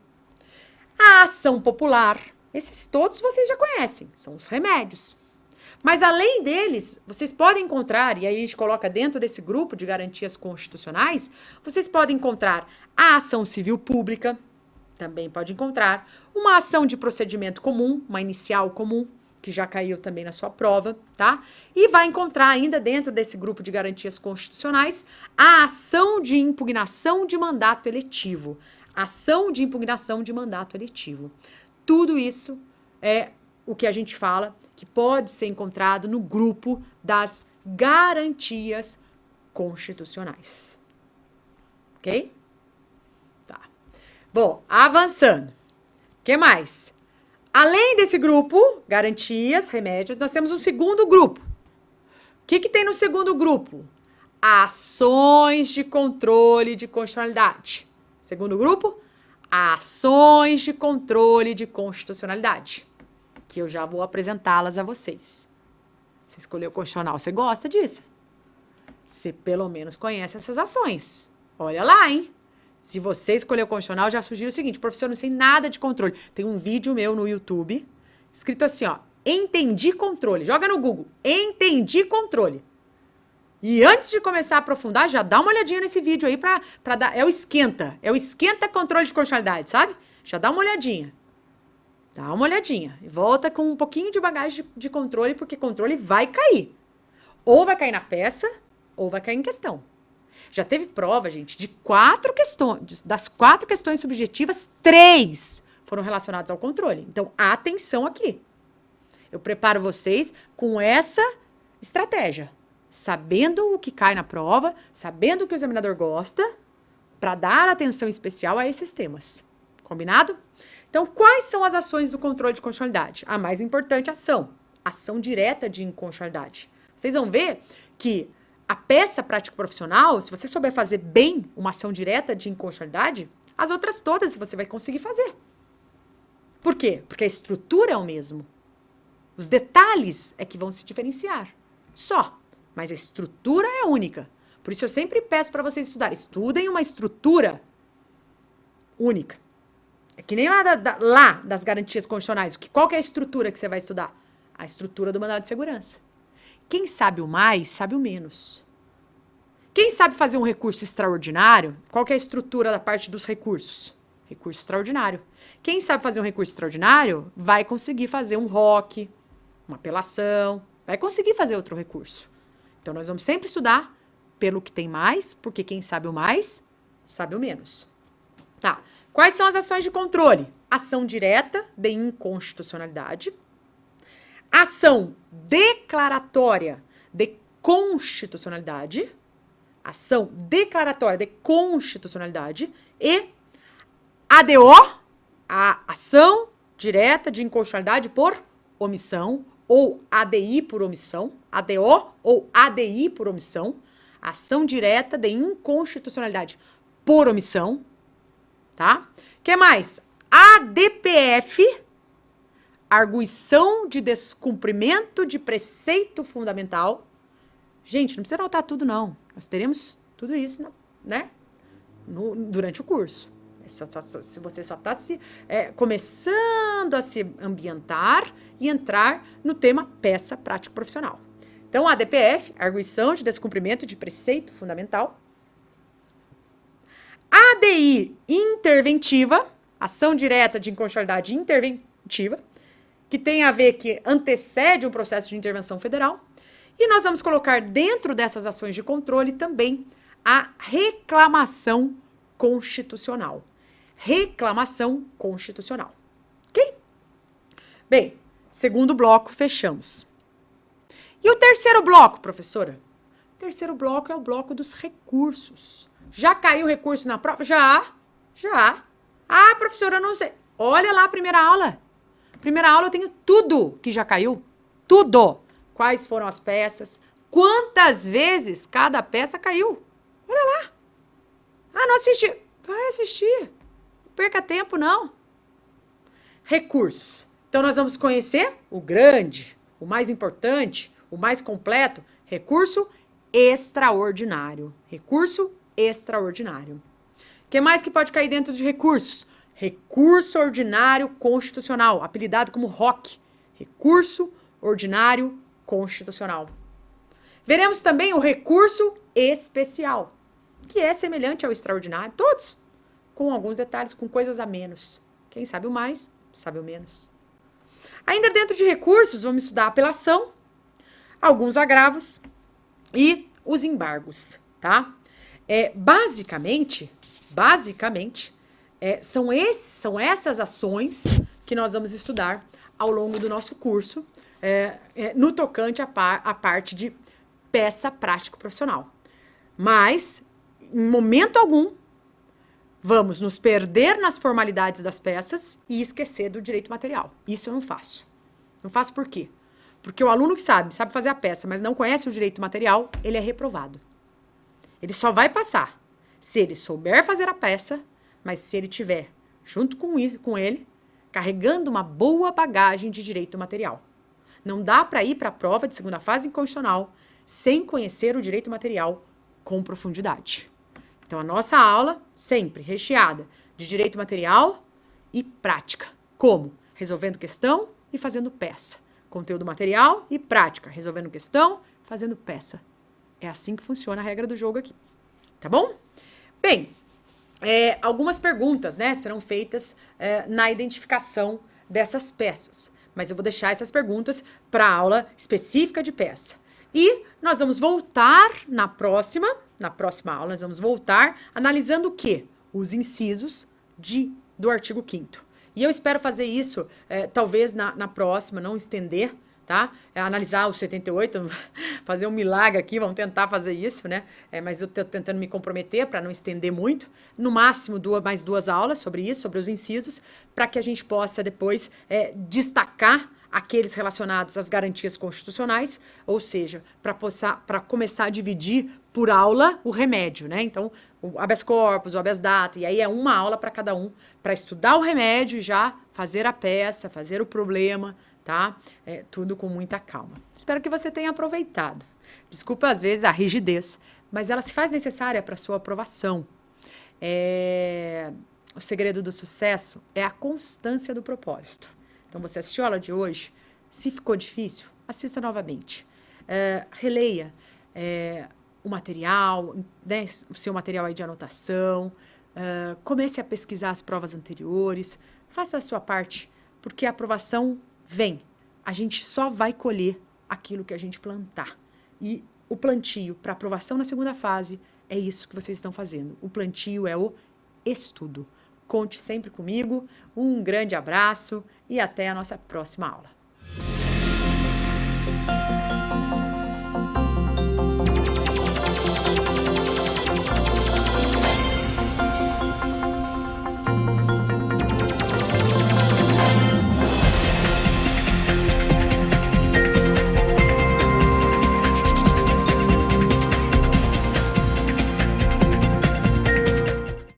a ação popular. Esses todos vocês já conhecem, são os remédios. Mas além deles, vocês podem encontrar, e aí a gente coloca dentro desse grupo de garantias constitucionais, vocês podem encontrar a ação civil pública, também pode encontrar, uma ação de procedimento comum, uma inicial comum, que já caiu também na sua prova, tá? E vai encontrar ainda dentro desse grupo de garantias constitucionais a ação de impugnação de mandato eletivo. Ação de impugnação de mandato eletivo. Tudo isso é o que a gente fala que pode ser encontrado no grupo das garantias constitucionais. Ok? Tá. Bom, avançando. O que mais? Além desse grupo, garantias, remédios, nós temos um segundo grupo. O que tem no segundo grupo? Ações de controle de constitucionalidade. Segundo grupo, ações de controle de constitucionalidade, que eu já vou apresentá-las a vocês. Você escolheu o constitucional, você gosta disso? Você pelo menos conhece essas ações. Olha lá, hein? Se você escolheu o constitucional, já sugiro o seguinte: professor, eu não sei nada de controle. Tem um vídeo meu no YouTube, escrito assim, ó, entendi controle. Joga no Google, entendi controle. E antes de começar a aprofundar, já dá uma olhadinha nesse vídeo aí pra dar, é o esquenta controle de constitucionalidade, sabe? Já dá uma olhadinha. Dá uma olhadinha. E volta com um pouquinho de bagagem de controle, porque controle vai cair. Ou vai cair na peça, ou vai cair em questão. Já teve prova, gente, de 4 questões. Das 4 questões subjetivas, 3 foram relacionadas ao controle. Então, atenção aqui. Eu preparo vocês com essa estratégia. Sabendo o que cai na prova, sabendo o que o examinador gosta, para dar atenção especial a esses temas. Combinado? Então, quais são as ações do controle de constitucionalidade? A mais importante ação direta de inconstitucionalidade. Vocês vão ver que a peça prático-profissional, se você souber fazer bem uma ação direta de inconstitucionalidade, as outras todas você vai conseguir fazer. Por quê? Porque a estrutura é o mesmo. Os detalhes é que vão se diferenciar. Só. Mas a estrutura é única. Por isso eu sempre peço para vocês estudarem. Estudem uma estrutura única. É que nem lá das garantias constitucionais. Qual que é a estrutura que você vai estudar? A estrutura do mandado de segurança. Quem sabe o mais, sabe o menos. Quem sabe fazer um recurso extraordinário, qual que é a estrutura da parte dos recursos? Recurso extraordinário. Quem sabe fazer um recurso extraordinário, vai conseguir fazer um ROC, uma apelação, vai conseguir fazer outro recurso. Então, nós vamos sempre estudar pelo que tem mais, porque quem sabe o mais, sabe o menos. Tá. Quais são as ações de controle? Ação direta de inconstitucionalidade. Ação declaratória de constitucionalidade. Ação declaratória de constitucionalidade. E ADO, a ação direta de inconstitucionalidade por omissão, ou ADI por omissão, ADO ou ADI por omissão, ação direta de inconstitucionalidade por omissão, tá? O que mais? ADPF, arguição de descumprimento de preceito fundamental. Gente, não precisa anotar tudo, não. Nós teremos tudo isso, né? Durante o curso. Se você só está começando a se ambientar e entrar no tema peça prático profissional. Então, ADPF, arguição de descumprimento de preceito fundamental. ADI, interventiva, ação direta de inconstitucionalidade interventiva, que tem a ver que antecede um processo de intervenção federal. E nós vamos colocar dentro dessas ações de controle também a reclamação constitucional. Reclamação constitucional. Ok? Bem, segundo bloco, fechamos. E o terceiro bloco, professora? O terceiro bloco é o bloco dos recursos. Já caiu recurso na prova? Já. Ah, professora, eu não sei. Olha lá a primeira aula. Primeira aula eu tenho tudo que já caiu. Tudo. Quais foram as peças? Quantas vezes cada peça caiu? Olha lá. Ah, não assisti. Vai assistir. Não perca tempo, não. Recursos. Então, nós vamos conhecer o grande, o mais importante, o mais completo. Recurso extraordinário. Recurso extraordinário. O que mais que pode cair dentro de recursos? Recurso ordinário constitucional, apelidado como ROC. Recurso ordinário constitucional. Veremos também o recurso especial, que é semelhante ao extraordinário, todos, com alguns detalhes, com coisas a menos. Quem sabe o mais, sabe o menos. Ainda dentro de recursos, vamos estudar a apelação, alguns agravos e os embargos, tá? Basicamente, são essas ações que nós vamos estudar ao longo do nosso curso, no tocante à parte de peça prático profissional. Mas, em momento algum, vamos nos perder nas formalidades das peças e esquecer do direito material. Isso eu não faço. Não faço por quê? Porque o aluno que sabe fazer a peça, mas não conhece o direito material, ele é reprovado. Ele só vai passar se ele souber fazer a peça, mas se ele tiver, junto com ele, carregando uma boa bagagem de direito material. Não dá para ir para a prova de segunda fase inconstitucional sem conhecer o direito material com profundidade. Então, a nossa aula, sempre recheada de direito material e prática. Como? Resolvendo questão e fazendo peça. Conteúdo material e prática. Resolvendo questão, fazendo peça. É assim que funciona a regra do jogo aqui. Tá bom? Bem, algumas perguntas, né, serão feitas na identificação dessas peças. Mas eu vou deixar essas perguntas para a aula específica de peça. E nós vamos voltar na próxima aula, nós vamos voltar analisando o quê? Os incisos do artigo 5º. E eu espero fazer isso, talvez na próxima, não estender, tá? Analisar o 78, fazer um milagre aqui, vamos tentar fazer isso, né? Mas eu estou tentando me comprometer para não estender muito. No máximo, mais duas aulas sobre isso, sobre os incisos, para que a gente possa depois destacar aqueles relacionados às garantias constitucionais, ou seja, para começar a dividir por aula o remédio, né? Então, o habeas corpus, o habeas data, e aí é uma aula para cada um, para estudar o remédio e já fazer a peça, fazer o problema, tá? Tudo com muita calma. Espero que você tenha aproveitado. Desculpa, às vezes, a rigidez, mas ela se faz necessária para a sua aprovação. O segredo do sucesso é a constância do propósito. Então, você assistiu a aula de hoje? Se ficou difícil, assista novamente. Releia o material, né, o seu material aí de anotação. Comece a pesquisar as provas anteriores. Faça a sua parte, porque a aprovação vem. A gente só vai colher aquilo que a gente plantar. E o plantio para aprovação na segunda fase é isso que vocês estão fazendo. O plantio é o estudo. Conte sempre comigo, um grande abraço e até a nossa próxima aula.